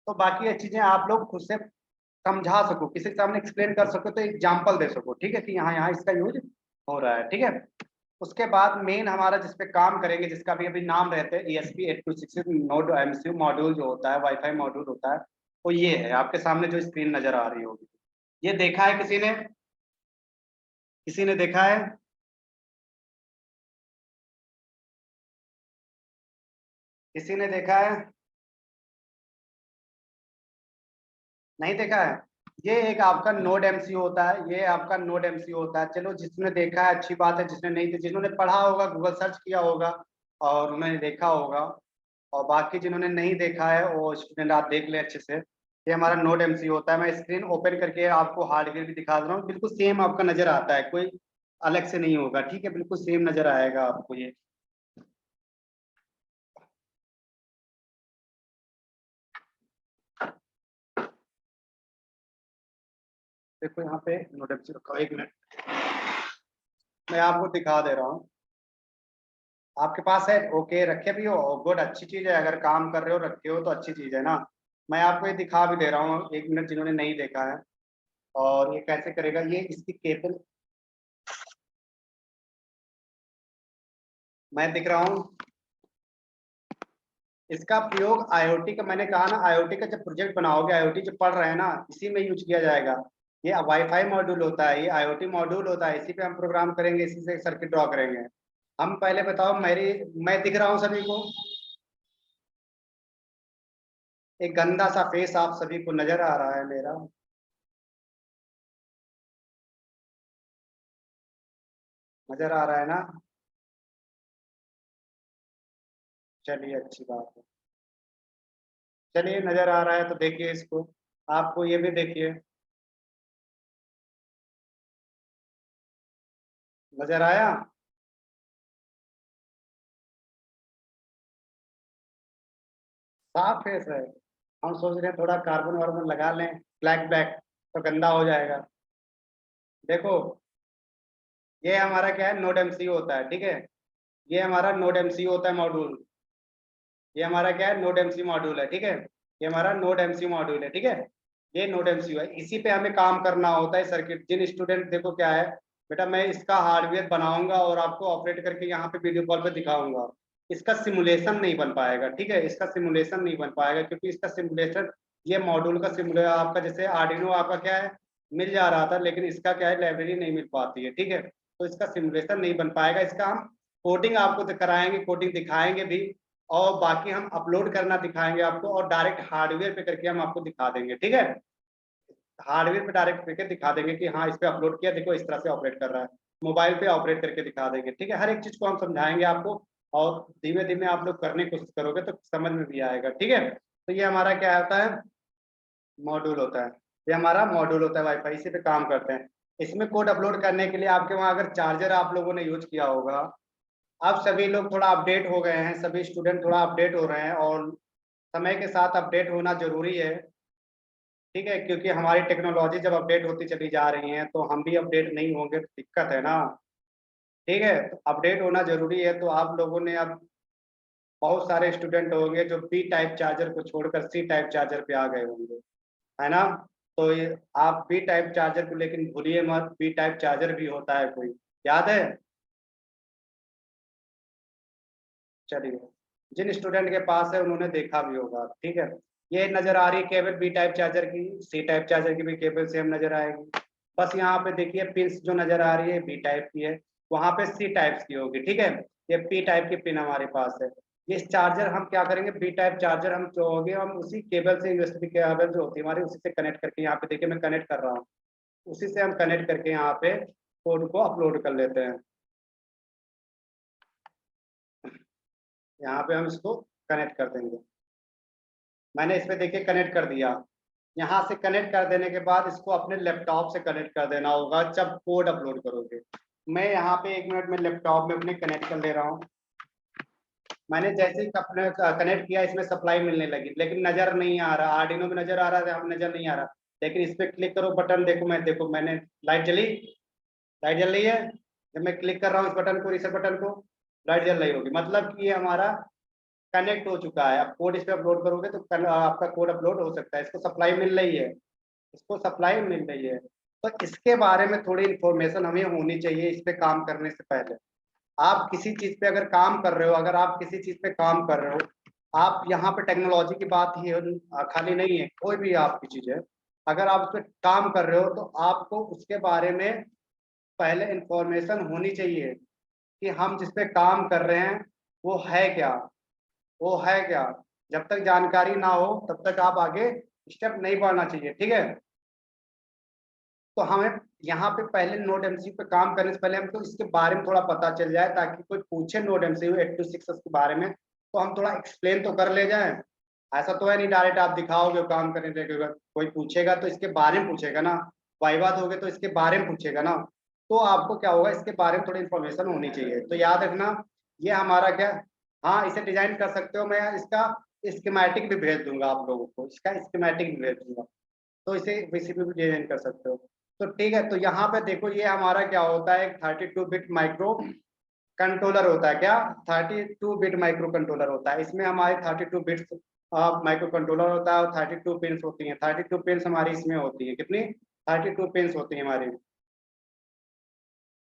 तो बाकी ये चीजें आप लोग खुद से समझा सको, किसी के सामने एक्सप्लेन कर सको, तो एग्जाम्पल दे सको, ठीक है, कि यहाँ यहाँ इसका यूज हो रहा है, ठीक है। उसके बाद मेन हमारा जिस पे काम करेंगे, जिसका भी अभी नाम रहते हैं ESP8266 नोड एमसीयू मॉड्यूल जो होता है, वाईफाई मॉड्यूल होता है, वो ये है आपके सामने जो स्क्रीन नजर आ रही होगी। ये देखा है किसी ने, किसी ने देखा है, किसी ने देखा है, नहीं देखा है। ये एक आपका नोड एमसीयू होता है, ये आपका नोड एमसीयू होता है। चलो जिसने देखा है अच्छी बात है, जिसने नहीं, जिन्होंने पढ़ा होगा, गूगल सर्च किया होगा और उन्होंने देखा होगा, और बाकी जिन्होंने नहीं देखा है वो स्टूडेंट आप देख ले अच्छे से। ये हमारा नोड एमसीयू होता है, मैं स्क्रीन ओपन करके आपको हार्डवेयर भी दिखा दे रहा हूँ, बिल्कुल सेम आपका नजर आता है, कोई अलग से नहीं होगा, ठीक है, बिल्कुल सेम नजर आएगा आपको ये। देखो यहाँ पे नोट रखा, एक मिनट मैं आपको दिखा दे रहा हूँ। आपके पास है, ओके, रखे भी हो, गुड, अच्छी चीज है, अगर काम कर रहे हो रखे हो तो अच्छी चीज है ना। मैं आपको ये दिखा भी दे रहा हूँ, एक मिनट, जिन्होंने नहीं देखा है। और ये कैसे करेगा, ये इसकी केबल मैं दिख रहा हूँ। इसका प्रयोग आईओटी का, मैंने कहा ना, आईओटी का जब प्रोजेक्ट बनाओगे, आईओटी जो पढ़ रहे हैं ना, इसी में यूज किया जाएगा। ये वाईफाई मॉड्यूल होता है, ये आईओटी मॉड्यूल होता है, इसी पे हम प्रोग्राम करेंगे, इसी से सर्किट ड्रॉ करेंगे। हम पहले बताओ, मेरी, मैं दिख रहा हूँ सभी को, एक गंदा सा फेस आप सभी को नजर आ रहा है मेरा? नजर आ रहा है ना? चलिए, अच्छी बात है। चलिए, नजर आ रहा है तो देखिए इसको, आपको ये भी देखिए, नजर आया? साफ फेस है। हम सोच रहे हैं थोड़ा कार्बन वार्बन लगा लें, ब्लैक ब्लैक, तो गंदा हो जाएगा। देखो, ये हमारा क्या है, नोड एमसीयू होता है, ठीक है। ये हमारा नोड एमसीयू होता है मॉड्यूल। ये हमारा क्या है, नोड एमसीयू मॉड्यूल है, ठीक है। ये हमारा नोड एमसीयू मॉड्यूल है, ठीक है। ये नोड एमसीयू है, इसी पे हमें काम करना होता है। सर्किट, जिन स्टूडेंट, देखो क्या है बेटा, मैं इसका हार्डवेयर बनाऊंगा और आपको ऑपरेट करके यहाँ पे वीडियो कॉल पे दिखाऊंगा। इसका सिमुलेशन नहीं बन पाएगा, ठीक है, इसका सिमुलेशन नहीं बन पाएगा, क्योंकि इसका सिमुलेशन, ये मॉड्यूल का सिमुलेशन आपका, जैसे आर्डिनो आपका क्या है, मिल जा रहा था, लेकिन इसका क्या है, लाइब्रेरी नहीं मिल पाती है, ठीक है। तो इसका सिमुलेशन नहीं बन पाएगा, इसका हम कोडिंग आपको कराएंगे, कोडिंग दिखाएंगे भी, और बाकी हम अपलोड करना दिखाएंगे आपको, और डायरेक्ट हार्डवेयर पे करके हम आपको दिखा देंगे, ठीक है। हार्डवेयर पे डायरेक्ट करके दिखा देंगे कि हाँ, इस पे अपलोड किया, देखो इस तरह से ऑपरेट कर रहा है, मोबाइल पे ऑपरेट करके दिखा देंगे, ठीक है। हर एक चीज को हम समझाएंगे आपको, और धीमे धीमे आप लोग करने की कोशिश करोगे तो समझ में भी आएगा, ठीक है। तो ये हमारा क्या होता है, मॉड्यूल होता है। ये हमारा मॉड्यूल होता है, वाईफाई, इसी पे काम करते हैं। इसमें कोड अपलोड करने के लिए आपके वहाँ अगर चार्जर आप लोगों ने यूज किया होगा, अब सभी लोग थोड़ा अपडेट हो गए हैं, सभी स्टूडेंट थोड़ा अपडेट हो रहे हैं, और समय के साथ अपडेट होना जरूरी है, ठीक है, क्योंकि हमारी टेक्नोलॉजी जब अपडेट होती चली जा रही है तो हम भी अपडेट नहीं होंगे तो दिक्कत है ना, ठीक है। तो अपडेट होना जरूरी है, तो आप लोगों ने अब, बहुत सारे स्टूडेंट होंगे जो पी टाइप चार्जर को छोड़कर सी टाइप चार्जर पे आ गए होंगे, है ना। तो ये, आप पी टाइप चार्जर को लेकिन भूलिए मत, पी टाइप चार्जर भी होता है कोई, याद है? चलिए, जिन स्टूडेंट के पास है उन्होंने देखा भी होगा, ठीक है। ये नजर आ रही है केबल बी टाइप चार्जर की, सी टाइप चार्जर की भी केबल सेम नजर आएगी। बस यहाँ पे देखिए पिंस जो नजर आ रही है बी टाइप की है, वहां पे सी टाइप की होगी, ठीक है। ये पी टाइप की पिन हमारे पास है। ये चार्जर हम क्या करेंगे, बी टाइप चार्जर हम जो होगी, हम उसी केबल से, यूएसबी केबल जो होती है हमारी, उसी से कनेक्ट करके, यहाँ पे देखिए मैं कनेक्ट कर रहा हूँ, उसी से हम कनेक्ट करके यहाँ पे कोड को अपलोड कर लेते हैं। यहाँ पे हम इसको कनेक्ट कर देंगे। मैंने इस पे देखिए कनेक्ट कर दिया। यहाँ से कनेक्ट कर देने के बाद इसको अपने लैपटॉप से कनेक्ट कर देना होगा जब कोड अपलोड करोगे। मैं यहाँ पे एक मिनट में लैपटॉप में अपने कनेक्ट कर ले रहा हूँ। मैंने जैसे ही अपने कनेक्ट किया, इसमें सप्लाई मिलने लगी, लेकिन नजर नहीं आ रहा, आर्डिनो में नजर आ रहा है, नजर नहीं आ रहा। लेकिन इस पे क्लिक करो बटन, देखो, मैं, देखो मैंने, लाइट जली, लाइट जल रही है। जब मैं क्लिक कर रहा हूँ इस बटन को, रिसेट बटन को, लाइट जल रही होगी, मतलब कि ये हमारा कनेक्ट हो चुका है। अब कोड इस पे अपलोड करोगे तो आपका कोड अपलोड हो सकता है, इसको सप्लाई मिल रही है, इसको सप्लाई मिल रही है। तो इसके बारे में थोड़ी इन्फॉर्मेशन हमें होनी चाहिए इस पे काम करने से पहले। आप किसी चीज पे अगर काम कर रहे हो, अगर आप किसी चीज पे काम कर रहे हो, आप यहाँ पे टेक्नोलॉजी की बात ही खाली नहीं है, कोई भी आपकी चीज है, अगर आप उस पर काम कर रहे हो तो आपको उसके बारे में पहले इंफॉर्मेशन होनी चाहिए कि हम जिस पे काम कर रहे हैं वो है क्या, वो है क्या। जब तक जानकारी ना हो तब तक आप आगे स्टेप नहीं बढ़ना चाहिए, ठीक है। तो हमें यहाँ पे पहले नोड एमसीयू पे काम करने से पहले हमको इसके बारे में थोड़ा पता चल जाए, ताकि कोई पूछे नोड एमसीयू 826 के बारे में तो हम थोड़ा एक्सप्लेन तो कर ले जाए। ऐसा तो है नहीं डायरेक्ट आप दिखाओगे काम करने लगेगा, कोई पूछेगा तो इसके बारे में पूछेगा ना, वाइवा दोगे तो इसके बारे में पूछेगा ना। तो आपको क्या होगा, इसके बारे में थोड़ी इन्फॉर्मेशन होनी चाहिए। तो याद रखना, ये हमारा क्या, हाँ इसे डिजाइन कर सकते हो, मैं इसका स्कीमेटिक भी भेज दूंगा आप लोगों को, इसका स्कीमेटिक भी भेज दूंगा, तो इसे इसी पे भी डिजाइन कर सकते हो। तो ठीक है, तो यहाँ पे देखो ये हमारा क्या होता है, 32 बिट माइक्रो कंट्रोलर होता है। क्या 32 बिट माइक्रो कंट्रोलर होता है, इसमें हमारे 32 बिट्स माइक्रो कंट्रोलर होता है और 32 पिन होती हैं। 32 पिन हमारी इसमें होती है, कितनी, 32 पिन होती है हमारी।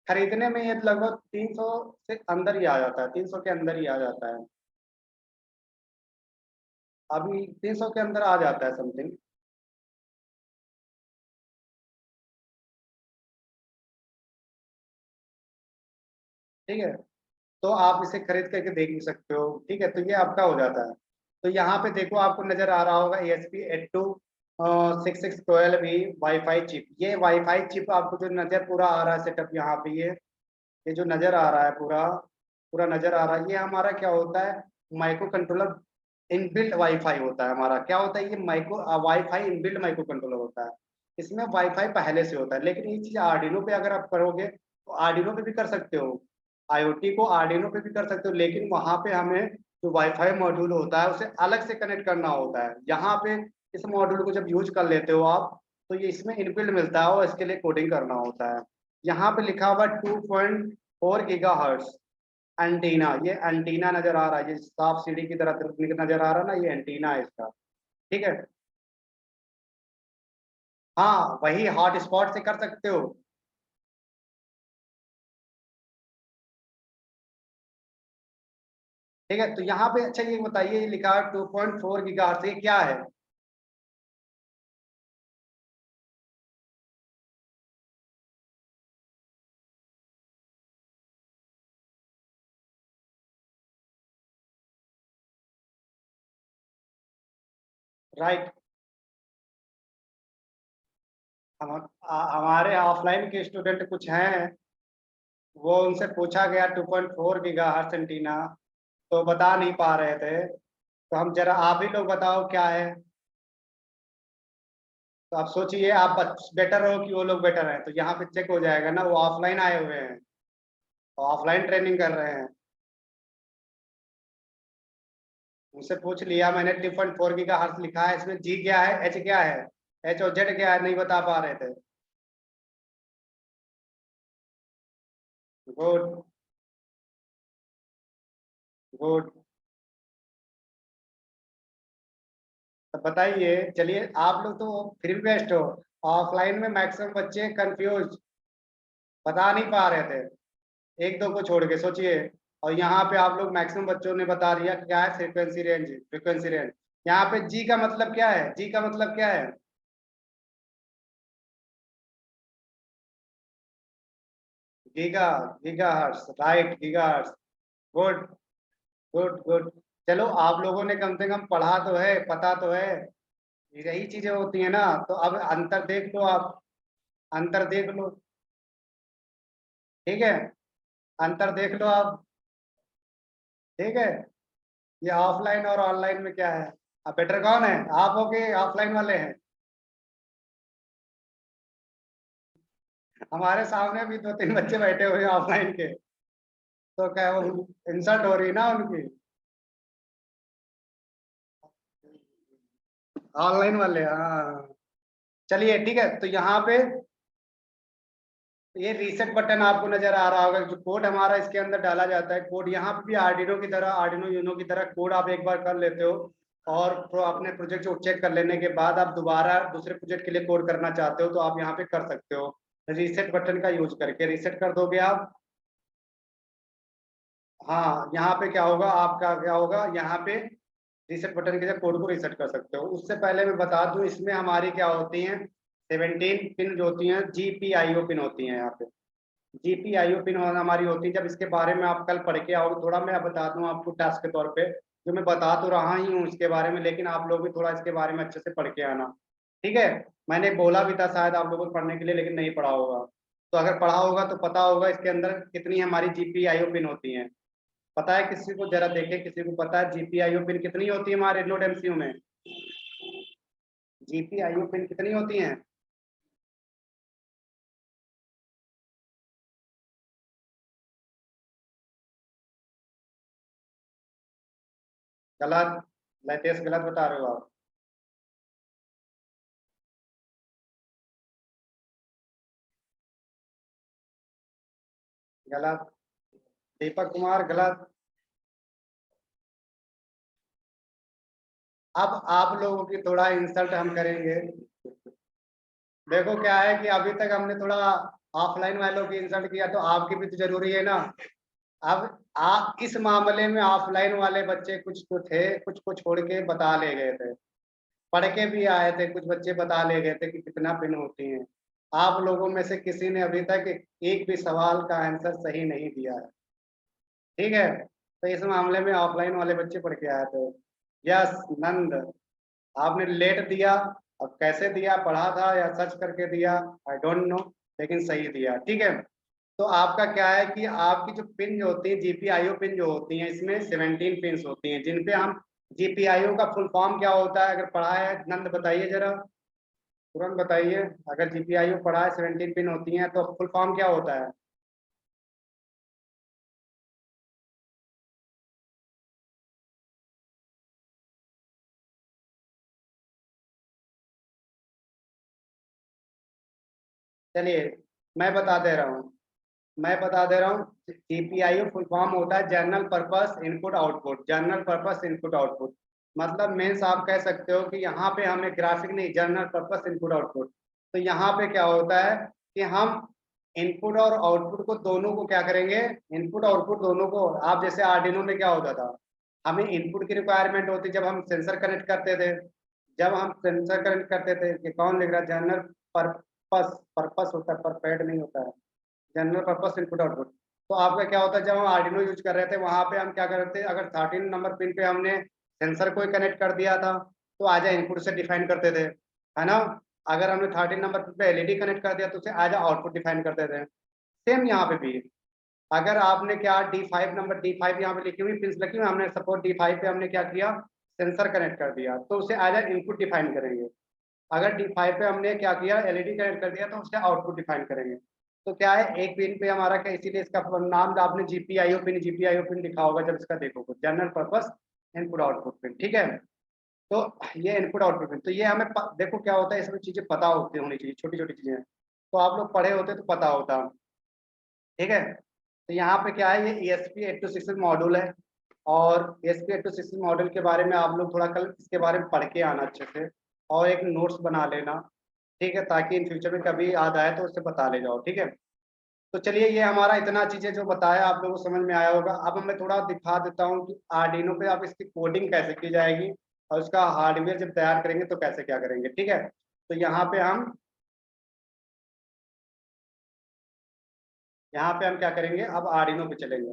खरीदने में ये लगभग 300 से अंदर ही आ जाता है, 300 के अंदर ही आ जाता है, अभी 300 के अंदर आ जाता है समथिंग। ठीक है, तो आप इसे खरीद करके देख भी सकते हो। ठीक है, तो ये आपका हो जाता है। तो यहाँ पे देखो आपको नजर आ रहा होगा ESP826612 वाईफाई चिप। ये वाईफाई चिप आपको जो नजर पूरा आ रहा है सेटअप यहाँ पे, ये जो नजर आ रहा है पूरा पूरा नजर आ रहा है, ये हमारा क्या होता है, माइक्रो कंट्रोलर इनबिल्ट वाईफाई होता है हमारा। क्या होता है, ये micro wifi inbuilt micro controller होता है। इसमें वाईफाई पहले से होता है, लेकिन ये चीज आर्डिनो पे अगर आप करोगे तो आर्डिनो पे भी कर सकते हो, आईओटी को आर्डिनो पे भी कर सकते हो, लेकिन वहां पे हमें जो वाईफाई मॉड्यूल होता है उसे अलग से कनेक्ट करना होता है। यहाँ पे इस मॉड्यूल को जब यूज कर लेते हो आप, तो ये इसमें इनबिल्ट मिलता है और इसके लिए कोडिंग करना होता है। यहाँ पे लिखा हुआ 2.4 GHz एंटीना, ये एंटीना नजर आ रहा है, ये साफ सीढ़ी की तरह नजर आ रहा है ना, ये एंटीना है इसका। ठीक है, हाँ वही हॉटस्पॉट से कर सकते हो। ठीक है, तो यहाँ पे अच्छा ये बताइए, ये लिखा है 2.4 GHz, ये क्या है। राइट, हमारे ऑफलाइन के स्टूडेंट कुछ हैं, वो उनसे पूछा गया 2.4 GHz एंटीना, तो बता नहीं पा रहे थे। तो हम जरा आप ही लोग बताओ क्या है। तो आप सोचिए, आप बेटर हो कि वो लोग बेटर हैं, तो यहाँ पे चेक हो जाएगा ना, वो ऑफलाइन आए हुए हैं, ऑफलाइन ट्रेनिंग कर रहे हैं। उनसे पूछ लिया मैंने, 2.4 GHz लिखा है, इसमें जी क्या है, एच क्या है, एच और जेड क्या है, नहीं बता पा रहे थे। Good, good. तो बताइए, चलिए आप लोग तो फिर भी बेस्ट हो, ऑफलाइन में मैक्सिमम बच्चे कंफ्यूज, बता नहीं पा रहे थे, एक दो को छोड़ के सोचिए। और यहाँ पे आप लोग मैक्सिमम बच्चों ने बता दिया कि क्या है, फ्रीक्वेंसी रेंज। यहाँ पे जी का मतलब क्या है, जी का मतलब क्या है, giga, gigahertz, right, gigahertz. Good, good, good. चलो आप लोगों ने कम से कम पढ़ा तो है, पता तो है, यही चीजें होती है ना। तो अब अंतर देख लो आप, अंतर देख लो। ठीक है, अंतर देख लो आप। ठीक है, ये ऑफलाइन और ऑनलाइन में क्या है, अब बेटर कौन है, आप हो के ऑफलाइन वाले हैं। हमारे सामने भी दो तीन बच्चे बैठे हुए हैं ऑफलाइन के, तो क्या वो इंसल्ट हो रही ना उनकी, ऑनलाइन वाले, हाँ। चलिए ठीक है, तो यहाँ पे ये रीसेट बटन आपको नजर आ रहा होगा, जो कोड हमारा इसके अंदर डाला जाता है, कोड यहाँ पे भी आर्डिनो की तरह, आर्डिनो यूनो की तरह कोड आप एक बार कर लेते हो, और अपने प्रोजेक्ट को चेक कर लेने के बाद आप दोबारा दूसरे प्रोजेक्ट के लिए कोड करना चाहते हो तो आप यहाँ पे कर सकते हो, रीसेट बटन का यूज करके रीसेट कर दोगे आप। हाँ, यहाँ पे क्या होगा, आपका क्या होगा, यहाँ पे रीसेट बटन के जरिए कोड को रीसेट कर सकते हो। उससे पहले मैं बता दूं, इसमें हमारी क्या होती हैं, 17 पिन जो होती हैं, GPIO पिन होती हैं यहाँ पे, GPIO पिन हमारी होती है। जब इसके बारे में आप कल पढ़ के आओगे, थोड़ा मैं बता दूं आपको टास्क के तौर पे, जो मैं बता तो रहा ही हूँ इसके बारे में, लेकिन आप लोग भी थोड़ा इसके बारे में अच्छे से पढ़ के आना। ठीक है, मैंने बोला भी था शायद आप लोगों को पढ़ने के लिए, लेकिन नहीं पढ़ा होगा। तो अगर पढ़ा होगा तो पता होगा इसके अंदर कितनी हमारी GPIO पिन होती हैं। पता है किसी को, जरा देखे किसी को पता है GPIO पिन कितनी होती है हमारे नोड MCU में, GPIO पिन कितनी होती हैं। गलत। लेटेस्ट गलत बता रहे हो आप। गलत। दीपक कुमार गलत। अब आप लोगों की थोड़ा इंसल्ट हम करेंगे। देखो क्या है कि अभी तक हमने थोड़ा ऑफलाइन वालों की इंसल्ट किया, तो आपकी भी तो जरूरी है ना। अब आप इस मामले में ऑफलाइन वाले बच्चे कुछ तो थे, कुछ को छोड़ के बता ले गए थे, पढ़ के भी आए थे, कुछ बच्चे बता ले गए थे कि कितना पिन होती हैं। आप लोगों में से किसी ने अभी तक एक भी सवाल का आंसर सही नहीं दिया है। ठीक है, तो इस मामले में ऑफलाइन वाले बच्चे पढ़ के आए थे। यस नंद, आपने लेट दिया। अब कैसे दिया, पढ़ा था या सर्च करके दिया, आई डोंट नो, लेकिन सही दिया। ठीक है, तो आपका क्या है कि आपकी जो पिन जो होती है, जीपीआईओ पिन जो होती है, इसमें 17 पिन होती हैं जिन पे हम, जीपीआईओ का फुल फॉर्म क्या होता है, अगर पढ़ा है नंद बताइए जरा, तुरंत बताइए। अगर जीपीआईओ पढ़ा है 17 पिन होती हैं तो फुल फॉर्म क्या होता है? चलिए मैं बता दे रहा हूँ, मैं बता दे रहा हूँ। जीपीआईओ फुल फॉर्म होता है general purpose input output, general purpose input output. मतलब मेंस आप कह सकते हो कि यहाँ पे हमें ग्राफिक नहीं, जनरल पर्पस इनपुट आउटपुट। तो यहाँ पे क्या होता है कि हम इनपुट और आउटपुट को दोनों को क्या करेंगे, इनपुट आउटपुट दोनों को। आप जैसे आर्डिनो में क्या होता था, हमें इनपुट की रिक्वायरमेंट होती जब हम सेंसर कनेक्ट करते थे, जब हम सेंसर कनेक्ट करते थे कि कौन लिख रहा है, जनरल पर्पस, पर्पस होता है, परपेड नहीं होता है, जनरल पर्पस इनपुट आउटपुट। तो आपका क्या होता है, जब हम आर्डिनो यूज कर रहे थे वहां पे हम क्या कर रहे थे, अगर 13 नंबर पिन पे हमने सेंसर को कनेक्ट कर दिया था तो आजा इनपुट से डिफाइन करते थे, है ना। अगर हमने 13 नंबर पिन पे एलईडी कनेक्ट कर दिया तो उसे आजा आउटपुट डिफाइन करते थे। सेम यहाँ पे भी, अगर आपने क्या D5 नंबर, D5 यहाँ पे लिखी हुई पिन लगी हुई, हमने सपोज D5 पे हमने क्या किया, सेंसर कनेक्ट कर दिया तो उसे आजा इनपुट डिफाइन करेंगे। अगर D5 पे हमने क्या किया, एलईडी कनेक्ट कर दिया तो उसका आउटपुट डिफाइन करेंगे। तो क्या है, एक पिन पे हमारा क्या, इसीलिए इसका नाम आपने जीपीआईओ पिन, जीपीआईओ पिन लिखा होगा जब इसका देखोगे, general purpose input output pin. ठीक है, तो ये इनपुट आउटपुट पिन, तो ये हमें देखो क्या होता है, इसमें चीजें पता होती होनी चाहिए, छोटी छोटी चीजें, तो आप लोग पढ़े होते तो पता होता। ठीक है, तो यहाँ पे क्या है, ये ESP8266 मॉड्यूल है, और ESP8266 मॉड्यूल के बारे में आप लोग थोड़ा कल इसके बारे में पढ़ के आना अच्छे से, और एक नोट्स बना लेना। ठीक है, ताकि इन फ्यूचर में कभी याद आए तो उससे बता ले जाओ। ठीक है, तो चलिए ये हमारा इतना चीजें जो बताया आप लोगों को समझ में आया होगा। अब मैं थोड़ा दिखा देता हूँ कि आर्डिनो पे आप इसकी कोडिंग कैसे की जाएगी, और उसका हार्डवेयर जब तैयार करेंगे तो कैसे क्या करेंगे। ठीक है, तो यहाँ पे हम क्या करेंगे, अब आर्डिनो पे चलेंगे।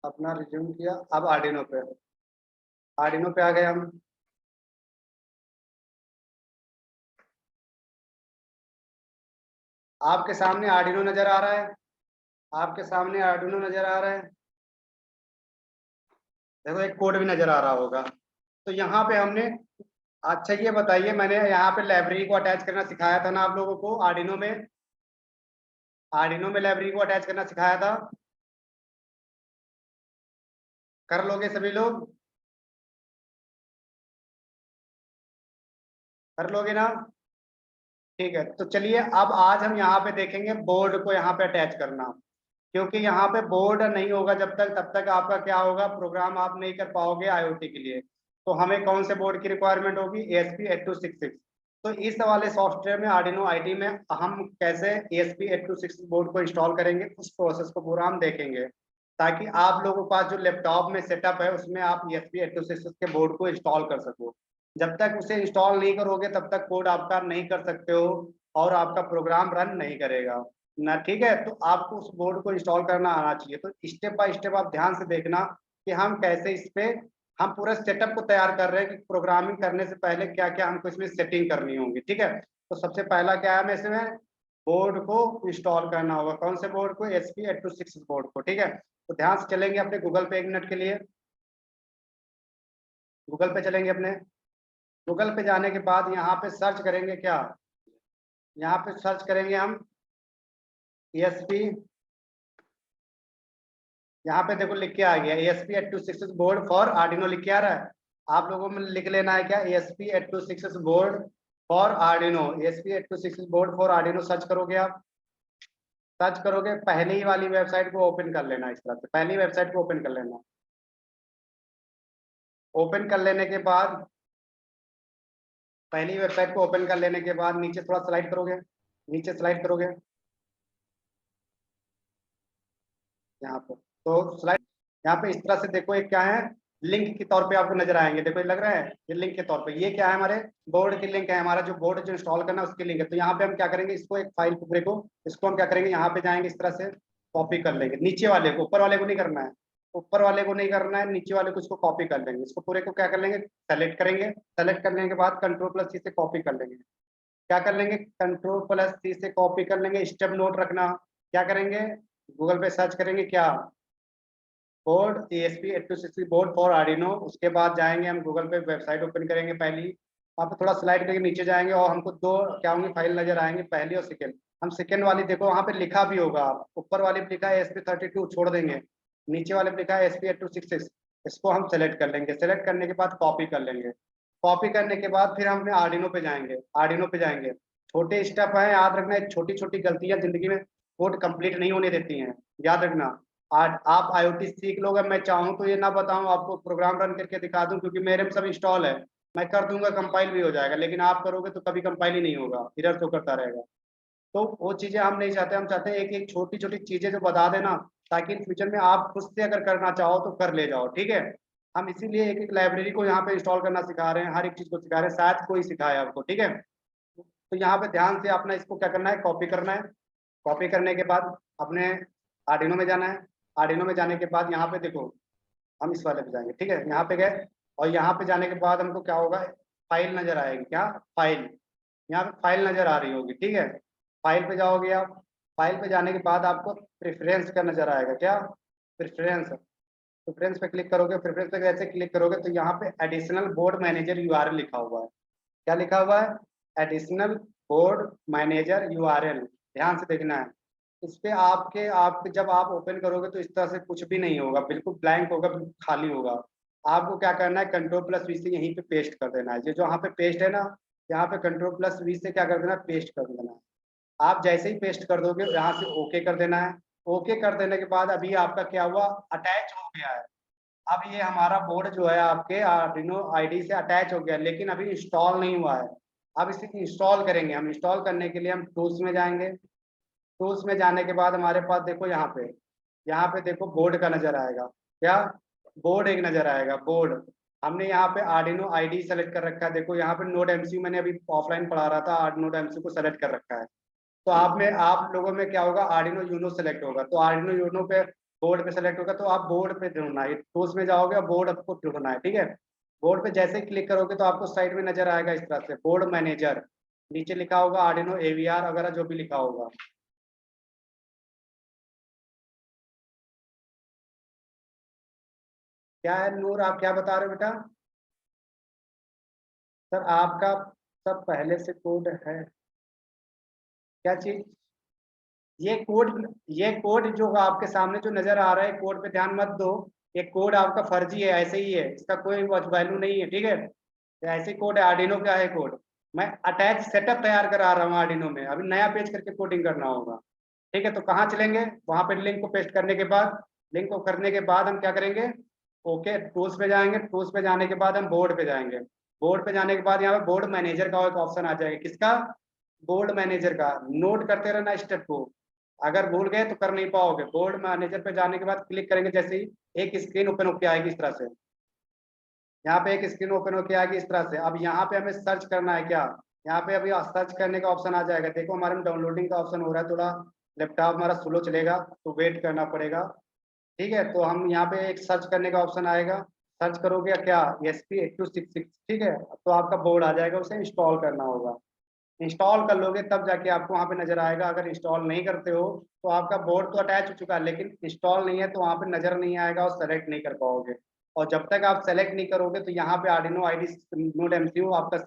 अपना रिज्यूम किया, अब आर्डिनो पे, आर्डिनो पे आ गए हम। आपके सामने आर्डिनो नजर आ रहा है, आपके सामने आर्डिनो नजर आ रहा है, देखो एक कोड भी नजर आ रहा होगा। तो यहाँ पे हमने, अच्छा ये बताइए, मैंने यहाँ पे लाइब्रेरी को अटैच करना सिखाया था ना आप लोगों को आर्डिनो में, आर्डिनो में लाइब्रेरी को अटैच करना सिखाया था, कर लोगे सभी लोग, कर लोगे ना। ठीक है, तो चलिए अब आज हम यहाँ पे देखेंगे बोर्ड को यहाँ पे अटैच करना, क्योंकि यहाँ पे बोर्ड नहीं होगा जब तक, तब तक आपका क्या होगा, प्रोग्राम आप नहीं कर पाओगे आईओटी के लिए। तो हमें कौन से बोर्ड की रिक्वायरमेंट होगी, ESP8266। तो इस वाले सॉफ्टवेयर में, आर्डिनो आईडी में, हम कैसे ESP8266 बोर्ड को इंस्टॉल करेंगे उस प्रोसेस को पूरा हम देखेंगे, ताकि आप लोगों के पास जो लैपटॉप में सेटअप है उसमें आप ESP8266 के बोर्ड को इंस्टॉल कर सको। जब तक उसे इंस्टॉल नहीं करोगे तब तक कोड आपका नहीं कर सकते हो, और आपका प्रोग्राम रन नहीं करेगा ना। ठीक है, तो आपको उस बोर्ड को इंस्टॉल करना आना चाहिए। तो स्टेप बाय स्टेप आप ध्यान से देखना कि हम कैसे इस पे, हम पूरे सेटअप को तैयार कर रहे हैं कि प्रोग्रामिंग करने से पहले क्या क्या हमको इसमें सेटिंग करनी होगी। ठीक है, तो सबसे पहला क्या है, हमें इसमें बोर्ड को इंस्टॉल करना होगा। कौन से बोर्ड को, ESP8266 बोर्ड को। ठीक है, तो ध्यान से चलेंगे अपने गूगल पे एक मिनट के लिए। गूगल पे चलेंगे अपने। गूगल पे जाने के बाद यहाँ पे सर्च करेंगे क्या, यहाँ पे सर्च करेंगे हम ESP। यहाँ पे देखो लिख के आ गया ESP8266 बोर्ड फॉर आर्डिनो, लिख के आ रहा है। आप लोगों में लिख लेना है क्या, ESP8266 board for Arduino. ESP8266 board for Arduino search करोगे आप, सर्च करोगे पहली ही वाली वेबसाइट को ओपन कर लेना, इस तरह से पहली वेबसाइट को ओपन कर लेना। ओपन कर लेने के बाद, पहली वेबसाइट को ओपन कर लेने के बाद नीचे थोड़ा स्लाइड करोगे, नीचे स्लाइड करोगे यहाँ पे, तो स्लाइड यहाँ पे इस तरह से देखो, एक क्या है, लिंक के तौर पे आपको नजर आएंगे। देखो ये लग रहा है, ये लिंक के तौर पे, ये क्या है, हमारे बोर्ड की लिंक है, हमारा जो बोर्ड जो इंस्टॉल करना है उसकी लिंक है। तो यहाँ पे हम क्या करेंगे, इसको एक फाइल पूरे को, इसको हम क्या करेंगे, यहाँ पे जाएंगे, इस तरह से कॉपी कर लेंगे। नीचे वाले को, ऊपर वाले को नहीं करना है, ऊपर वाले को नहीं करना है, नीचे वाले को इसको कॉपी कर लेंगे। इसको पूरे को क्या कर लेंगे, सेलेक्ट करेंगे। सेलेक्ट करने के बाद Ctrl+C से कॉपी कर लेंगे। क्या कर लेंगे, Ctrl+C से कॉपी कर लेंगे। स्टेप नोट रखना, क्या करेंगे, गूगल पे सर्च करेंगे क्या, board ESP8266 board for Arduino. उसके बाद जाएंगे हम गूगल पे, वेबसाइट ओपन करेंगे पहली, वहाँ पे थोड़ा स्लाइड करके नीचे जाएंगे और हमको दो क्या होंगी, फाइल नजर आएंगे, पहली और सेकेंड। हम सेकेंड वाली देखो वहाँ पे लिखा भी होगा, ऊपर वाले पे लिखा है ESP32 छोड़ देंगे, नीचे वाले पे लिखा है ESP8266, इसको हम सेलेक्ट कर लेंगे। सेलेक्ट करने के बाद कॉपी कर लेंगे। कॉपी करने के बाद फिर हम अपने आर्डिनो पे जाएंगे, आर्डिनो पे जाएंगे। छोटे स्टेप है, याद रखना, छोटी छोटी गलतियां जिंदगी में कोड कंप्लीट नहीं होने देती हैं, याद रखना। आज आप IoT सीख लोगे, मैं चाहूँ तो ये ना बताऊं आपको, प्रोग्राम रन करके दिखा दूं, क्योंकि मेरे में सब इंस्टॉल है, मैं कर दूंगा, कंपाइल भी हो जाएगा, लेकिन आप करोगे तो कभी कंपाइल ही नहीं होगा, इधर तो करता रहेगा। तो वो चीजें हम नहीं चाहते, हम चाहते हैं एक एक छोटी छोटी चीजें जो बता देना, ताकि इन फ्यूचर में आप खुद से अगर करना चाहो तो कर ले जाओ, ठीक है। हम इसीलिए एक एक लाइब्रेरी को यहाँ पे इंस्टॉल करना सिखा रहे हैं, हर एक चीज को सिखा रहे हैं, शायद कोई सिखाए आपको, ठीक है। तो यहाँ पे ध्यान से अपना इसको क्या करना है, कॉपी करना है। कॉपी करने के बाद अपने आर्डिनो में जाना है। आर्डिनो में जाने के बाद यहाँ पे देखो, हम इस वाले पे जाएंगे, ठीक है, यहाँ पे गए, और यहाँ पे जाने के बाद हमको क्या होगा, फाइल नजर आएगी, क्या फाइल, यहाँ पे फाइल नजर आ रही होगी, ठीक है। फाइल पे जाओगे आप, फाइल पे जाने के बाद आपको प्रेफरेंस का नजर आएगा, क्या प्रेफरेंस, प्रेफरेंस पे क्लिक करोगे। प्रेफरेंस पे जैसे क्लिक करोगे तो यहाँ पे एडिशनल बोर्ड मैनेजर URL लिखा हुआ है, क्या लिखा हुआ है, एडिशनल बोर्ड मैनेजर URL, ध्यान से देखना है। इस पे आपके आपके जब आप ओपन करोगे तो इस तरह से कुछ भी नहीं होगा, बिल्कुल ब्लैंक होगा, बिल्कुल खाली होगा। आपको क्या करना है, Ctrl+V से यहीं पे पेस्ट कर देना है, ये जो यहाँ पे पेस्ट है ना, यहाँ पे Ctrl+V से क्या कर देना है, पेस्ट कर देना है। आप जैसे ही पेस्ट कर दोगे यहाँ से ओके कर देना है। ओके कर देने के बाद अभी आपका क्या हुआ, अटैच हो गया है। अब ये हमारा बोर्ड जो है आपके Arduino IDE से अटैच हो गया, लेकिन अभी इंस्टॉल नहीं हुआ है। अब इसे इंस्टॉल करेंगे हम। इंस्टॉल करने के लिए हम टूल्स में जाएंगे। टूल्स में जाने के बाद हमारे पास देखो यहाँ पे देखो बोर्ड का नजर आएगा, क्या बोर्ड एक नजर आएगा, बोर्ड। हमने यहाँ पे Arduino IDE सेलेक्ट कर रखा है, देखो यहाँ पे नोड MCU मैंने अभी ऑफलाइन पढ़ा रहा था, नोड MCU को सेलेक्ट कर रखा है। तो आप लोगों में क्या होगा, Arduino Uno सेलेक्ट होगा, तो Arduino Uno पे बोर्ड पे सेलेक्ट होगा, तो आप बोर्ड पे ढूंढना है, टूल्स में जाओगे और बोर्ड आपको ढूंढना है, ठीक है। बोर्ड पे जैसे ही क्लिक करोगे तो आपको साइड में नजर आएगा इस तरह से बोर्ड मैनेजर, नीचे लिखा होगा Arduino AVR वगैरह जो भी लिखा होगा। क्या है नूर, आप क्या बता रहे हो बेटा, सर आपका सब पहले से कोड है, क्या चीज, ये कोड जो आपके सामने जो नजर आ रहा है, कोड पे ध्यान मत दो। ये कोड आपका फर्जी है, ऐसे ही है, इसका कोई वैल्यू नहीं है, ठीक है। तो ऐसे कोड है, आर्डिनो का है कोड। मैं अटैच सेटअप तैयार करा रहा हूँ आर्डिनो में, अभी नया पेज करके कोडिंग करना होगा, ठीक है। तो कहाँ चलेंगे, वहां पे लिंक को पेस्ट करने के बाद, लिंक को करने के बाद हम क्या करेंगे, ओके टूल्स पे जाएंगे। टूल्स पे जाने के बाद हम बोर्ड पे जाएंगे। बोर्ड पे जाने के बाद यहाँ पे बोर्ड मैनेजर का एक ऑप्शन आ जाएगा, किसका, बोर्ड मैनेजर का। नोट करते रहना स्टेप को, अगर भूल गए तो कर नहीं पाओगे। बोर्ड मैनेजर पे जाने के बाद क्लिक करेंगे, जैसे ही एक स्क्रीन ओपन होकर आएगी इस तरह से, यहाँ पे एक स्क्रीन ओपन होकर आएगी इस तरह से। अब यहाँ पे हमें सर्च करना है क्या, यहाँ पे अभी सर्च करने का ऑप्शन आ जाएगा, देखो हमारे में डाउनलोडिंग का ऑप्शन हो रहा है, थोड़ा लैपटॉप हमारा स्लो चलेगा तो वेट करना पड़ेगा, ठीक है। तो हम यहाँ पे एक सर्च करने का ऑप्शन आएगा, सर्च करोगे क्या, ESP8266, ठीक है। तो आपका बोर्ड आ जाएगा, उसे इंस्टॉल करना होगा। इंस्टॉल कर लोगे तब जाके आपको वहाँ पे नजर आएगा। अगर इंस्टॉल नहीं करते हो तो आपका बोर्ड तो अटैच हो चुका है, लेकिन इंस्टॉल नहीं है तो वहाँ पे नजर नहीं आएगा और सेलेक्ट नहीं कर पाओगे। और जब तक आप सेलेक्ट नहीं करोगे तो यहाँ पे आर्डिनो आईडी नोड एमसीयू आपका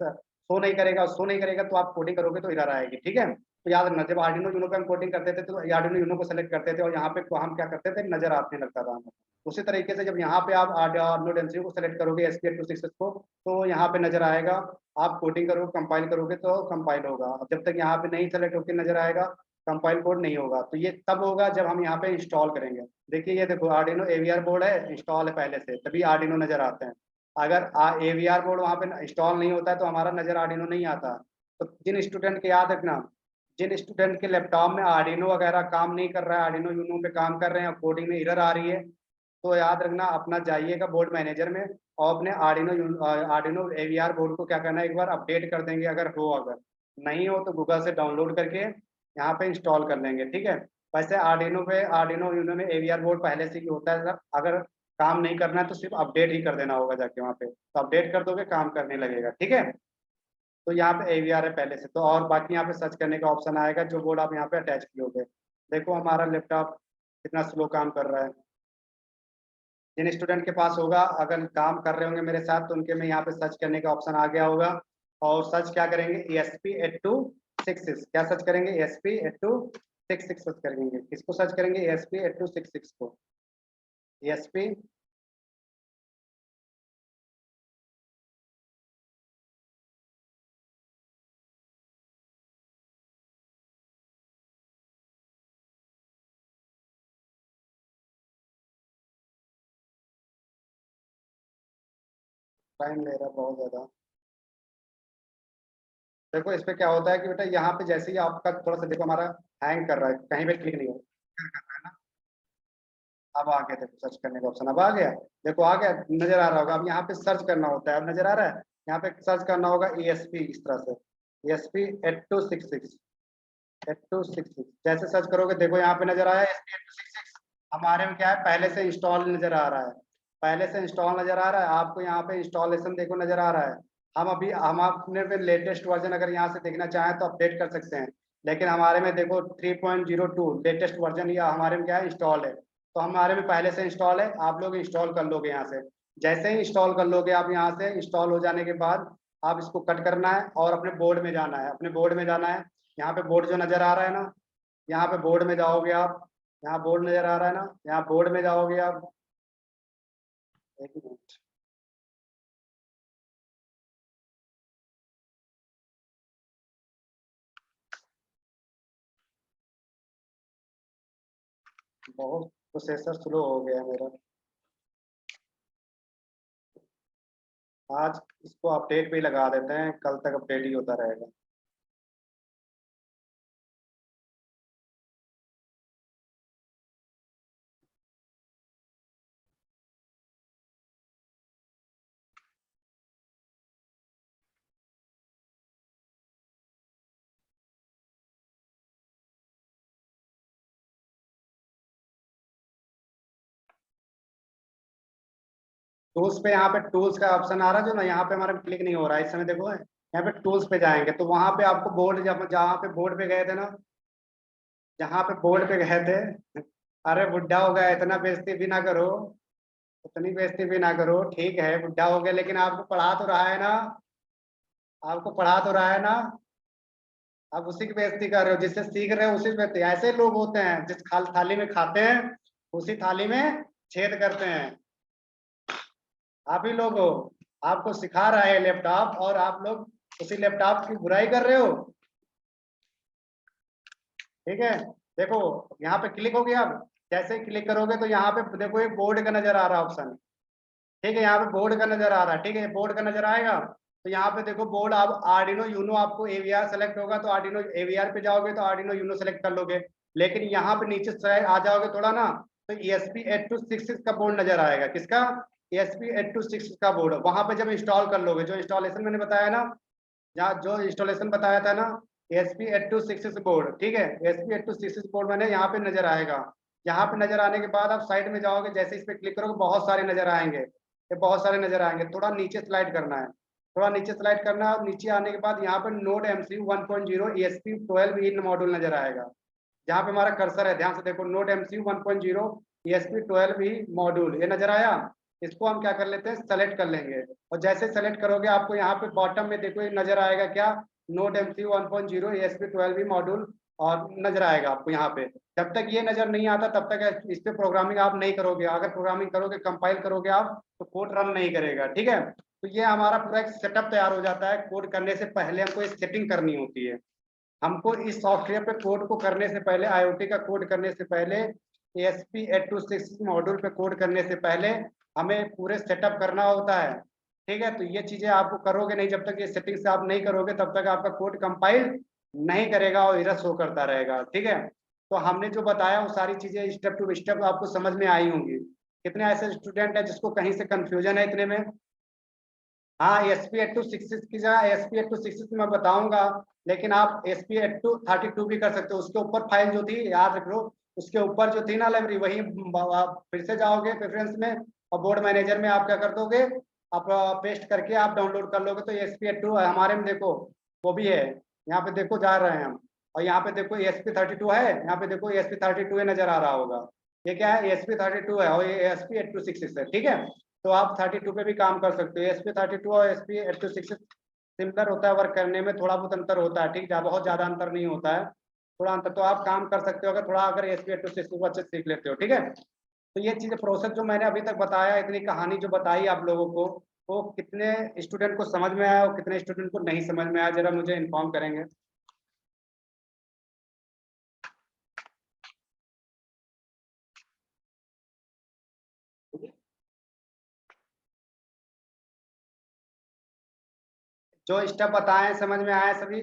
शो नहीं करेगा, शो नहीं करेगा तो आप कोडिंग करोगे तो एरर आएगी। ठीक है, तो याद रखना, जब आर्डिनो यूनो पे हम कोडिंग करते थे तो आर्डिनो यूनो को सेलेक्ट करते थे और यहाँ पे हम क्या करते थे, नजर आने लगता था हमें। उसी तरीके से जब यहाँ पे आप नोड एमसीयू को सेलेक्ट करोगे SPF266 को, तो यहाँ पे नजर आएगा। आप कोडिंग करोगे, कंपाइल करोगे तो कंपाइल होगा। जब तक यहाँ पे नहीं सेलेक्ट होकर नजर आएगा, कंपाइल कोड नहीं होगा। तो ये तब होगा जब हम यहाँ पे इंस्टॉल करेंगे। देखिए ये देखो, आर्डिनो AVR बोर्ड है, इंस्टॉल है पहले से, तभी आर्डिनो नजर आते हैं। अगर AVR बोर्ड वहाँ पे इंस्टॉल नहीं होता है तो हमारा नजर आर्डिनो नहीं आता। तो जिन स्टूडेंट के, याद रखना, जिन स्टूडेंट के लैपटॉप में आर्डिनो वगैरह काम नहीं कर रहा है, आर्डिनो यूनो पे काम कर रहे हैं और कोडिंग में एरर आ रही है, तो याद रखना अपना जाइएगा बोर्ड मैनेजर में और अपने आर्डिनो AVR बोर्ड को क्या करना है, एक बार अपडेट कर देंगे। अगर हो, अगर नहीं हो तो गूगल से डाउनलोड करके यहाँ पे इंस्टॉल कर लेंगे। ठीक है, वैसे आर्डिनो यूनो में AVR बोर्ड पहले से ही होता है सर। अगर काम नहीं करना है तो सिर्फ अपडेट ही कर देना होगा जाके वहाँ पे, तो अपडेट कर दोगे काम करने लगेगा। ठीक है, तो यहाँ पे AVR है पहले से तो, और बाकी यहाँ पे सर्च करने का ऑप्शन आएगा जो बोर्ड आप यहाँ पे अटैच किए होगे। देखो हमारा लैपटॉप कितना स्लो काम कर रहा है। जिन स्टूडेंट के पास होगा, अगर काम कर रहे होंगे मेरे साथ, तो उनके में यहाँ पे सर्च करने का ऑप्शन आ गया होगा। और सर्च क्या करेंगे, ESP8266। क्या सर्च करेंगे, ESP8266 सर्च करेंगे। किसको सर्च करेंगे, ESP8266 को। ESP टाइम ले रहा है बहुत ज्यादा। देखो इस पे क्या होता है कि बेटा यहाँ पे जैसे ही आपका थोड़ा सा, देखो हमारा हैंग कर रहा है, कहीं पे क्लिक नहीं हो रहा है ना। अब आ गया, देखो सर्च करने का ऑप्शन अब आ गया। देखो आ गया, नजर आ रहा होगा। अब यहाँ पे सर्च करना होता है, अब नजर आ रहा है। यहाँ पे सर्च करना होगा ESP, इस तरह से ESP8266। जैसे सर्च करोगे देखो यहाँ पे नजर आया ESP8266। हमारे में क्या है, पहले से इंस्टॉल नजर आ रहा है, पहले से इंस्टॉल नजर आ रहा है। आपको यहाँ पे इंस्टॉलेशन देखो नजर आ रहा है। हम अपने लेटेस्ट वर्जन अगर यहाँ से देखना चाहें तो अपडेट कर सकते हैं, लेकिन हमारे में देखो 3.02 लेटेस्ट वर्जन या हमारे में क्या है, इंस्टॉल है। तो हमारे में पहले से इंस्टॉल है, आप लोग इंस्टॉल कर लोगे यहाँ से। जैसे ही इंस्टॉल कर लोगे आप, यहाँ से इंस्टॉल हो जाने के बाद आप इसको कट करना है और अपने बोर्ड में जाना है, अपने बोर्ड में जाना है। यहाँ पे बोर्ड जो नजर आ रहा है ना, यहाँ पे बोर्ड में जाओगे आप। यहाँ बोर्ड नजर आ रहा है ना, यहाँ बोर्ड में जाओगे आप। एक मिनट, बहुत प्रोसेसर स्लो हो गया मेरा आज। इसको अपडेट पे ही लगा देते हैं, कल तक अपडेट ही होता रहेगा। टूल्स पे, यहाँ पे टूल्स का ऑप्शन आ रहा है जो ना, यहाँ पे हमारा क्लिक नहीं हो रहा है इस समय। देखो यहाँ पे टूल्स पे जाएंगे तो वहां पे आपको बोर्ड, जब जहाँ पे बोर्ड पे गए थे ना, जहाँ पे बोर्ड पे गए थे, अरे बुढ़ा हो गया, इतना बेइज्जती भी ना करो, उतनी बेइज्जती भी ना करो। ठीक है बुढ़ा हो गया, लेकिन आपको पढ़ा तो रहा है ना, आपको पढ़ा तो रहा है ना। आप उसी की बेइज्जती कर रहे हो, जिससे सीख रहे हो उसी की बेइज्जती। ऐसे लोग होते हैं जिस थाली में खाते हैं उसी थाली में छेद करते हैं। आप ही लोग हो, आपको सिखा रहा है लैपटॉप और आप लोग उसी लैपटॉप की बुराई कर रहे हो। ठीक है, देखो यहाँ पे क्लिक हो गया। अब जैसे ही क्लिक करोगे तो यहाँ पे देखो एक बोर्ड का नजर आ रहा है ऑप्शन। ठीक है, यहाँ पे बोर्ड का नजर आ रहा है। ठीक है, बोर्ड का नजर आएगा तो यहाँ पे देखो बोर्ड, आप आर्डिनो यूनो, आपको AVR सेलेक्ट होगा तो आर्डिनो AVR पे जाओगे तो आर्डिनो यूनो सेलेक्ट कर लोगे। लेकिन यहाँ पे नीचे साइड आ जाओगे थोड़ा ना, तो ESP8266 का बोर्ड नजर आएगा। किसका, ESP8266 का बोर्ड। वहां पे जब इंस्टॉल कर लोगे, जो इंस्टॉलेशन मैंने बताया ना, जहाँ जो इंस्टॉलेशन बताया था ना, ESP8266 बोर्ड। ठीक है, ESP8266 बोर्ड मैंने यहाँ पे नजर आएगा। यहाँ पे नजर आने के बाद आप साइड में जाओगे, जैसे इस पे क्लिक करोगे बहुत सारे नजर आएंगे, ये बहुत सारे नजर आएंगे। थोड़ा नीचे स्लाइड करना है, थोड़ा नीचे स्लाइड करना है। और नीचे आने के बाद यहाँ पर नोड MCU 1.0 ESP12 इन मॉड्यूल नजर आएगा। जहाँ पे हमारा कर्सर है, ध्यान से देखो, नोड MCU 1.0 ESP12 ही मॉड्यूल, ये नजर आया। इसको हम क्या कर लेते हैं, सेलेक्ट कर लेंगे। और जैसे सेलेक्ट करोगे आपको यहाँ पे बॉटम में देखो ये नजर आएगा क्या, नोड MCU 1.0 ESP12 मॉड्यूल, और नजर आएगा आपको यहाँ पे। जब तक ये नजर नहीं आता तब तक इस पे प्रोग्रामिंग आप नहीं करोगे। अगर प्रोग्रामिंग करोगे, कंपाइल करोगे आप, तो कोड रन नहीं करेगा, ठीक है। तो ये हमारा पूरा एक सेटअप तैयार हो जाता है। कोड करने से पहले हमको एक सेटिंग करनी होती है। हमको इस सॉफ्टवेयर पे कोड को करने से पहले, IoT का कोड करने से पहले, ESP8266 मॉड्यूल पे कोड करने से पहले हमें पूरे सेटअप करना होता है, ठीक है। तो ये चीजें आपको करोगे नहीं, जब तक ये सेटिंग से आप नहीं करोगे तब तक आपका कोड कंपाइल नहीं करेगा और एरर शो करता रहेगा, ठीक है। तो हमने जो बताया वो सारी चीजें स्टेप टू स्टेप आपको समझ में आई होंगी। कितने ऐसे स्टूडेंट है जिसको कहीं से कंफ्यूजन है इतने में? हाँ, ESP8266 की जगह ESP8266 मैं बताऊंगा, लेकिन आप ESP8232 भी कर सकते हो। उसके ऊपर फाइल जो थी, याद रख लो, उसके ऊपर जो थी ना लाइब्रेरी, वही आप फिर से जाओगे प्रेफरेंस में और बोर्ड मैनेजर में आप क्या कर दोगे, आप पेस्ट करके आप डाउनलोड कर लोगे। तो ESP82 हमारे में देखो वो भी है, यहाँ पे देखो जा रहे हैं हम, और यहाँ पे देखो ESP32 है, यहाँ पे देखो ESP32 नजर आ रहा होगा। ये क्या है, ESP32 है, और ये ESP8266 है, ठीक है। तो आप 32 पे भी काम कर सकते हो। ESP32 और ESP8266 सिमिलर होता है, वर्क करने में थोड़ा बहुत अंतर होता है, ठीक है, बहुत ज्यादा अंतर नहीं होता है, थोड़ा अंतर। तो आप काम कर सकते हो अगर थोड़ा, अगर ESP8266 को अच्छे से सीख लेते हो, ठीक है। तो ये चीजें, प्रोसेस जो मैंने अभी तक बताया, इतनी कहानी जो बताई आप लोगों को, वो कितने स्टूडेंट को समझ में आया और कितने स्टूडेंट को नहीं समझ में आया, जरा मुझे इन्फॉर्म करेंगे। जो स्टेप बताए समझ में आया सभी?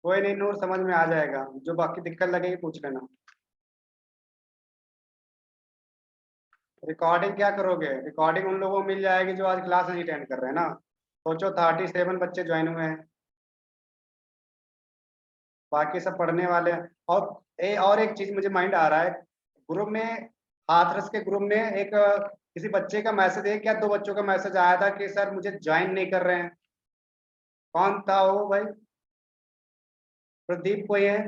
कोई नहीं नूर, समझ में आ जाएगा, जो बाकी दिक्कत लगेगी पूछ लेना। रिकॉर्डिंग क्या करोगे? रिकॉर्डिंग उन लोगों को मिल जाएगी जो आज क्लास नहीं अटेंड कर रहे हैं ना। सोचो 37 बच्चे ज्वाइन हुए हैं, बाकी सब पढ़ने वाले हैं। और एक चीज मुझे माइंड आ रहा है, ग्रुप में, हाथरस के ग्रुप में एक किसी बच्चे का मैसेज, एक या दो बच्चों का मैसेज आया था कि सर मुझे ज्वाइन नहीं कर रहे हैं। कौन था वो भाई? प्रदीप कोई है?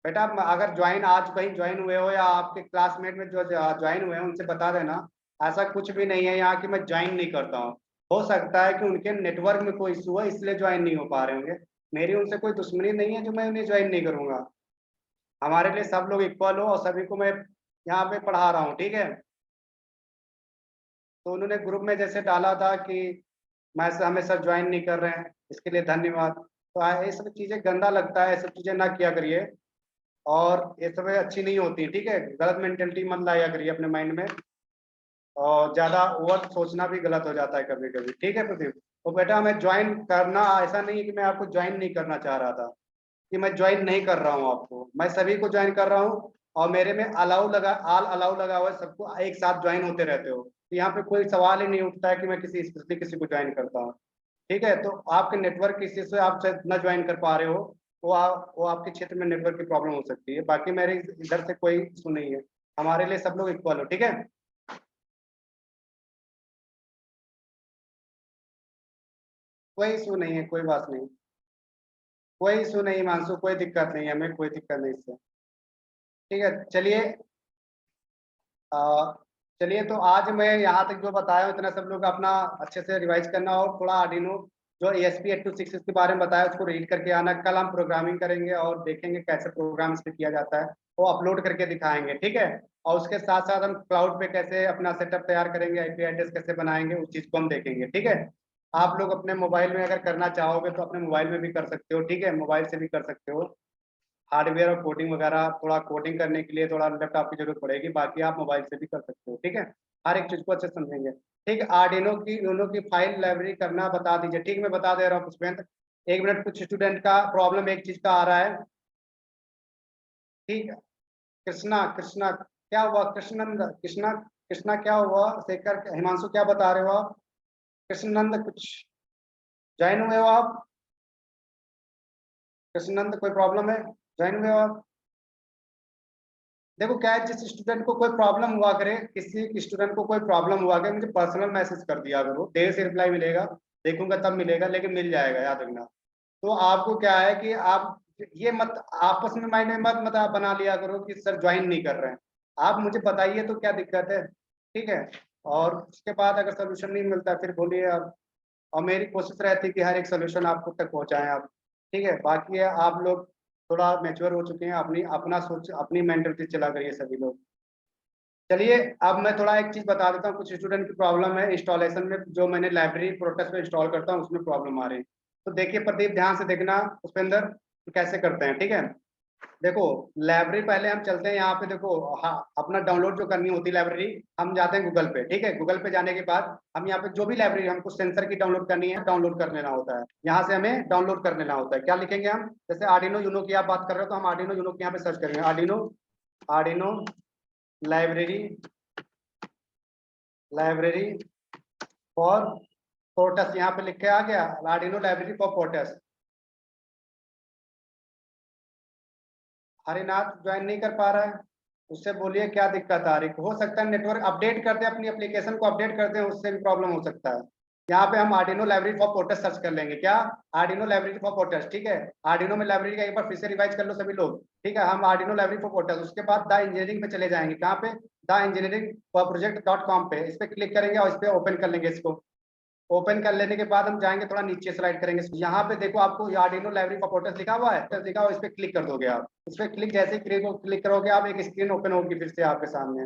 बेटा अगर ज्वाइन, आज कहीं ज्वाइन हुए हो या आपके क्लासमेट में जो ज्वाइन हुए हैं उनसे बता देना, ऐसा कुछ भी नहीं है यहाँ कि मैं ज्वाइन नहीं करता हूँ। हो सकता है कि उनके नेटवर्क में कोई इशू है इसलिए ज्वाइन नहीं हो पा रहे होंगे। मेरी उनसे कोई दुश्मनी नहीं है जो मैं उन्हें ज्वाइन नहीं करूंगा। हमारे लिए सब लोग इक्वल हो और सभी को मैं यहाँ पे पढ़ा रहा हूँ, ठीक है। तो उन्होंने ग्रुप में जैसे डाला था कि मैं हमें सर ज्वाइन नहीं कर रहे हैं, इसके लिए धन्यवाद। तो ये सब चीज़ें गंदा लगता है, ये सब चीज़ें ना किया करिए, और ये सब अच्छी नहीं होती, ठीक है। गलत मेंटेलिटी मत लाया करिए अपने माइंड में, और ज्यादा ओवर सोचना भी गलत हो जाता है कभी कभी, ठीक है प्रदीप। तो बेटा मैं ज्वाइन करना, ऐसा नहीं है कि मैं आपको ज्वाइन नहीं करना चाह रहा था, कि मैं ज्वाइन नहीं कर रहा हूँ आपको, मैं सभी को ज्वाइन कर रहा हूँ। और मेरे में अलाउ लगा, ऑल अलाउ लगा हुआ है, सबको एक साथ ज्वाइन होते रहते हो। तो यहाँ पे कोई सवाल ही नहीं उठता है कि मैं किसी स्पेशली किसी को ज्वाइन करता हूँ, ठीक है। तो आपके नेटवर्क किसी से आप शायद न ज्वाइन कर पा रहे हो, वो आपके क्षेत्र में नेटवर्क की प्रॉब्लम हो सकती है, बाकी मेरे इधर से कोई इशू नहीं है। हमारे लिए सब लोग इक्वल हो, ठीक है। कोई इशू नहीं है, कोई बात नहीं, कोई इशू नहीं मानसू, कोई दिक्कत नहीं है, हमें कोई दिक्कत नहीं इससे, ठीक है। चलिए, आ, चलिए, तो आज मैं यहाँ तक जो बताया हूँ इतना सब लोग अपना अच्छे से रिवाइज करना, और थोड़ा आर्डिनो जो ESP8266 के बारे में बताया उसको रीड करके आना। कल हम प्रोग्रामिंग करेंगे और देखेंगे कैसे प्रोग्राम इस पे किया जाता है, वो अपलोड करके दिखाएंगे, ठीक है। और उसके साथ साथ हम क्लाउड पे कैसे अपना सेटअप तैयार करेंगे, IP एड्रेस कैसे बनाएंगे, उस चीज को हम देखेंगे, ठीक है। आप लोग अपने मोबाइल में अगर करना चाहोगे तो अपने मोबाइल में भी कर सकते हो, ठीक है, मोबाइल से भी कर सकते हो। हार्डवेयर और कोडिंग वगैरह, थोड़ा कोडिंग करने के लिए थोड़ा लैपटॉप की जरूरत पड़ेगी, बाकी आप मोबाइल से भी कर सकते हो, ठीक है। हर एक चीज को अच्छे से समझेंगे, ठीक है। आर्डिनो की यूनो की फाइल लाइब्रेरी करना बता दीजिए, ठीक, मैं बता दे रहा हूँ पुष्पेंद्र। एक मिनट, कुछ स्टूडेंट का प्रॉब्लम एक चीज का आ रहा है, ठीक है। कृष्णा, कृष्णा क्या हुआ? कृष्णनंद, कृष्णा, कृष्णा क्या हुआ? शेखर, हिमांशु क्या बता रहे हो आप? कृष्णनंद कुछ ज्वाइन हुए हो आप? कृष्णनंद कोई प्रॉब्लम है? ज्वाइन हुए हो आप? देखो क्या है, जिस स्टूडेंट को कोई प्रॉब्लम हुआ करे, किसी स्टूडेंट को कोई प्रॉब्लम हुआ करे, मुझे पर्सनल मैसेज कर दिया करो, देर से रिप्लाई मिलेगा, देखूंगा तब मिलेगा, लेकिन मिल जाएगा, याद रखना। तो आपको क्या है कि आप ये मत आपस में माइंड में मत आप बना लिया करो कि सर ज्वाइन नहीं कर रहे हैं। आप मुझे बताइए तो क्या दिक्कत है, ठीक है। और उसके बाद अगर सोल्यूशन नहीं मिलता फिर बोलिए आप, और मेरी कोशिश रहती है कि हर एक सोल्यूशन आपको तक पहुंचाएं आप, ठीक है। बाकी है आप लोग थोड़ा मैच्योर हो चुके हैं, अपनी अपना सोच अपनी मेंटलिटी चला करिए सभी लोग। चलिए अब मैं थोड़ा एक चीज बता देता हूँ, कुछ स्टूडेंट की प्रॉब्लम है इंस्टॉलेशन में, जो मैंने लाइब्रेरी प्रोटेस्ट में इंस्टॉल करता हूँ उसमें प्रॉब्लम आ रही है। तो देखिए प्रदीप ध्यान से देखना उपेंद्र कि कैसे करते हैं, ठीक है। देखो लाइब्रेरी पहले हम चलते हैं यहाँ पे, देखो हाँ अपना डाउनलोड जो करनी होती है लाइब्रेरी, हम जाते हैं गूगल पे, ठीक है। गूगल पे जाने के बाद हम यहाँ पे जो भी लाइब्रेरी हमको सेंसर की डाउनलोड करनी है डाउनलोड कर लेना होता है, यहाँ से हमें डाउनलोड कर लेना होता है। क्या लिखेंगे हम, जैसे आर्डिनो यूनो की आप बात कर रहे हो तो हम आर्डिनो यूनो की यहाँ पे सर्च करेंगे, Arduino Arduino library library for ports, यहाँ पे लिख के आ गया Arduino library for ports. Harinath join नहीं कर पा रहा है, उससे बोलिए क्या दिक्कत आ रही, हो सकता है नेटवर्क अपडेट करते हैं, अपनी एप्लीकेशन को अपडेट करते हैं, उससे भी प्रॉब्लम हो सकता है। यहाँ पे हम Arduino library for ports search कर लेंगे, क्या आर्डिनो लाइब्रेरी फॉर पोर्टस, ठीक है। आर्डिनो में लाइब्रेरी का एक बार फिर से रिवाइज कर लो सभी लोग, ठीक है। हम आर्डिनो लाइब्रेरी फॉर पोर्टस, उसके बाद द इंजीनियरिंग पे चले जाएंगे, कहाँ पे the engineering project dot com पे, इस पे क्लिक करेंगे और इस पे ओपन कर लेंगे इसको। ओपन कर लेने के बाद हम जाएंगे थोड़ा नीचे स्लाइड करेंगे, यहाँ पे देखो आपको आर्डिनो लाइब्रेरी फॉर पोर्टस लिखा हुआ है, लिखा हुआ, इस पे क्लिक कर दोगे आप। इस पे क्लिक जैसे ही क्लिक करोगे आप, एक स्क्रीन ओपन होगी फिर से आपके सामने,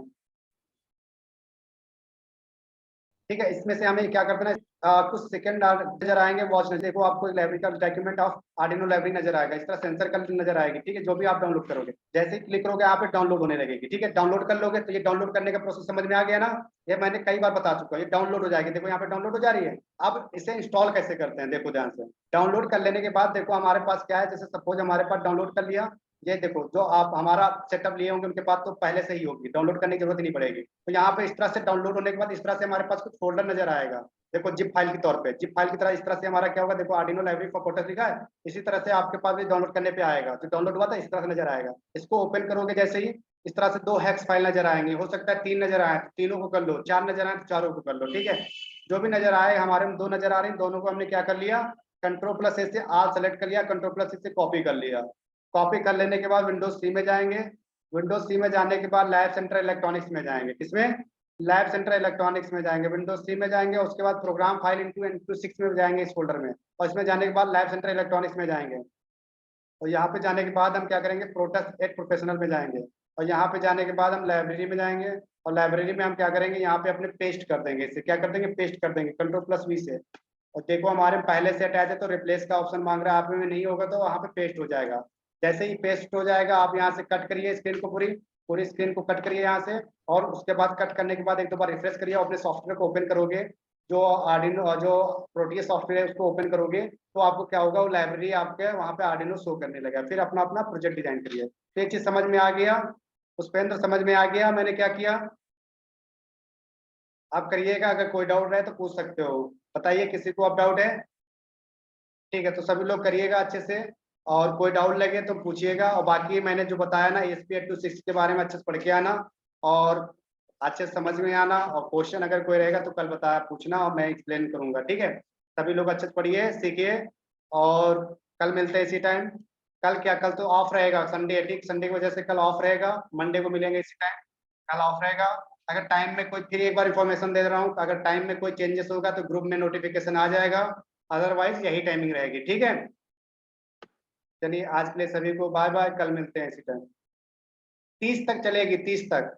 ठीक है। इसमें से हमें क्या करना है, कुछ सेकंड नजर आएंगे, वॉच नजर, देखो आपको लाइब्रेरी का डॉक्यूमेंट ऑफ आर्डिनो लाइब्रेरी नजर आएगा, इस तरह सेंसर का नजर आएगी, ठीक है। जो भी आप डाउनलोड करोगे जैसे ही क्लिक करोगे यहाँ पे डाउनलोड होने लगेगी, ठीक है। डाउनलोड कर लोगे तो ये डाउनलोड करने का प्रोसेस समझ में आ गया ना, ये मैंने कई बार बता चुका हूँ, ये डाउनलोड हो जाएगी, देखो यहाँ पे डाउनलोड हो जा रही है। अब इसे इंस्टॉल कैसे करते हैं, देखो ध्यान से। डाउनलोड कर लेने के बाद देखो हमारे पास क्या है, जैसे सपोज हमारे पास डाउनलोड कर लिया, ये देखो जो आप हमारा सेटअप लिए होंगे उनके पास तो पहले से ही होगी, डाउनलोड करने की जरूरत ही नहीं पड़ेगी। तो यहाँ पे इस तरह से डाउनलोड होने के बाद इस तरह से हमारे पास कुछ फोल्डर नजर आएगा, देखो जिप फाइल के तौर पे, जिप फाइल की तरह इस तरह से हमारा क्या होगा, देखो आर्डिनो लाइब्रेरी फॉर पोर्टस लिखा है, इसी तरह से आपके पास भी डाउनलोड करने पे आएगा, जो डाउनलोड हुआ था इस तरह से नजर आएगा। इसको ओपन करोगे जैसे ही, इस तरह से दो हैक्स फाइल नजर आएंगे, हो सकता है तीन नजर आए तो तीनों को कर लो, चार नजर आए तो चारों को कर लो, ठीक है। जो भी नजर आए, हमारे में दो नजर आ रही, दोनों को हमने क्या कर लिया, कंट्रोल प्लस ए से आल सेलेक्ट कर लिया, कंट्रोल प्लस ए से कॉपी कर लिया। कॉपी कर लेने के बाद विंडोज सी में जाएंगे, विंडोज सी में जाने के बाद लैब सेंटर इलेक्ट्रॉनिक्स में जाएंगे, किसमें, लैब सेंटर इलेक्ट्रॉनिक्स में जाएंगे, विंडोज सी में जाएंगे, उसके बाद प्रोग्राम फाइल इंटू 6 में जाएंगे इस फोल्डर में, और इसमें जाने के बाद लैब सेंटर इलेक्ट्रॉनिक्स में जाएंगे। और यहाँ पे जाने के बाद हम क्या करेंगे, प्रोटस एट प्रोफेशनल में जाएंगे, और यहाँ पे जाने के बाद हम लाइब्रेरी में जाएंगे, और लाइब्रेरी में हम क्या करेंगे, यहाँ पे अपने पेस्ट कर देंगे, इसे क्या कर देंगे, पेस्ट कर देंगे कंट्रोल प्लस वी से। और देखो हमारे पहले से अटैच है तो रिप्लेस का ऑप्शन मांग रहा है, आप में नहीं होगा तो वहाँ पे पेस्ट हो जाएगा। जैसे ही पेस्ट हो जाएगा आप यहाँ से कट करिए स्क्रीन को, पूरी पूरी स्क्रीन को कट करिए यहाँ से, और उसके बाद कट करने के बाद एक दो बार रिफ्रेश करिए, अपने सॉफ्टवेयर को ओपन करोगे, जो आर्डिनो जो प्रोटियस सॉफ्टवेयर है उसको ओपन करोगे, तो आपको क्या होगा, वो लाइब्रेरी आपके वहाँ पे आर्डिनो शो करने लगेगा, फिर अपना अपना प्रोजेक्ट डिजाइन करिए। तो एक चीज समझ में आ गया, पुष्पेंद्र समझ में आ गया मैंने क्या किया, आप करिएगा, अगर कोई डाउट रहे तो पूछ सकते हो, बताइए किसी को अब डाउट है, ठीक है। तो सभी लोग करिएगा अच्छे से, और कोई डाउट लगे तो पूछिएगा, और बाकी मैंने जो बताया ना ESP8266 के बारे में अच्छे से पढ़ के आना, और अच्छे से समझ में आना, और क्वेश्चन अगर कोई रहेगा तो कल बताया पूछना और मैं एक्सप्लेन करूंगा, ठीक है। सभी लोग अच्छे से पढ़िए सीखिए, और कल मिलते हैं इसी टाइम। कल क्या, कल तो ऑफ रहेगा, संडे है, ठीक, संडे की वजह से कल ऑफ रहेगा, मंडे को मिलेंगे इसी टाइम, कल ऑफ रहेगा। अगर टाइम में कोई, फिर एक बार इन्फॉर्मेशन दे रहा हूँ, अगर टाइम में कोई चेंजेस होगा तो ग्रुप में नोटिफिकेशन आ जाएगा, अदरवाइज यही टाइमिंग रहेगी, ठीक है। चलिए आज के लिए सभी को बाय बाय, कल मिलते हैं इसी टाइम। 30 तक चलेगी, 30 तक।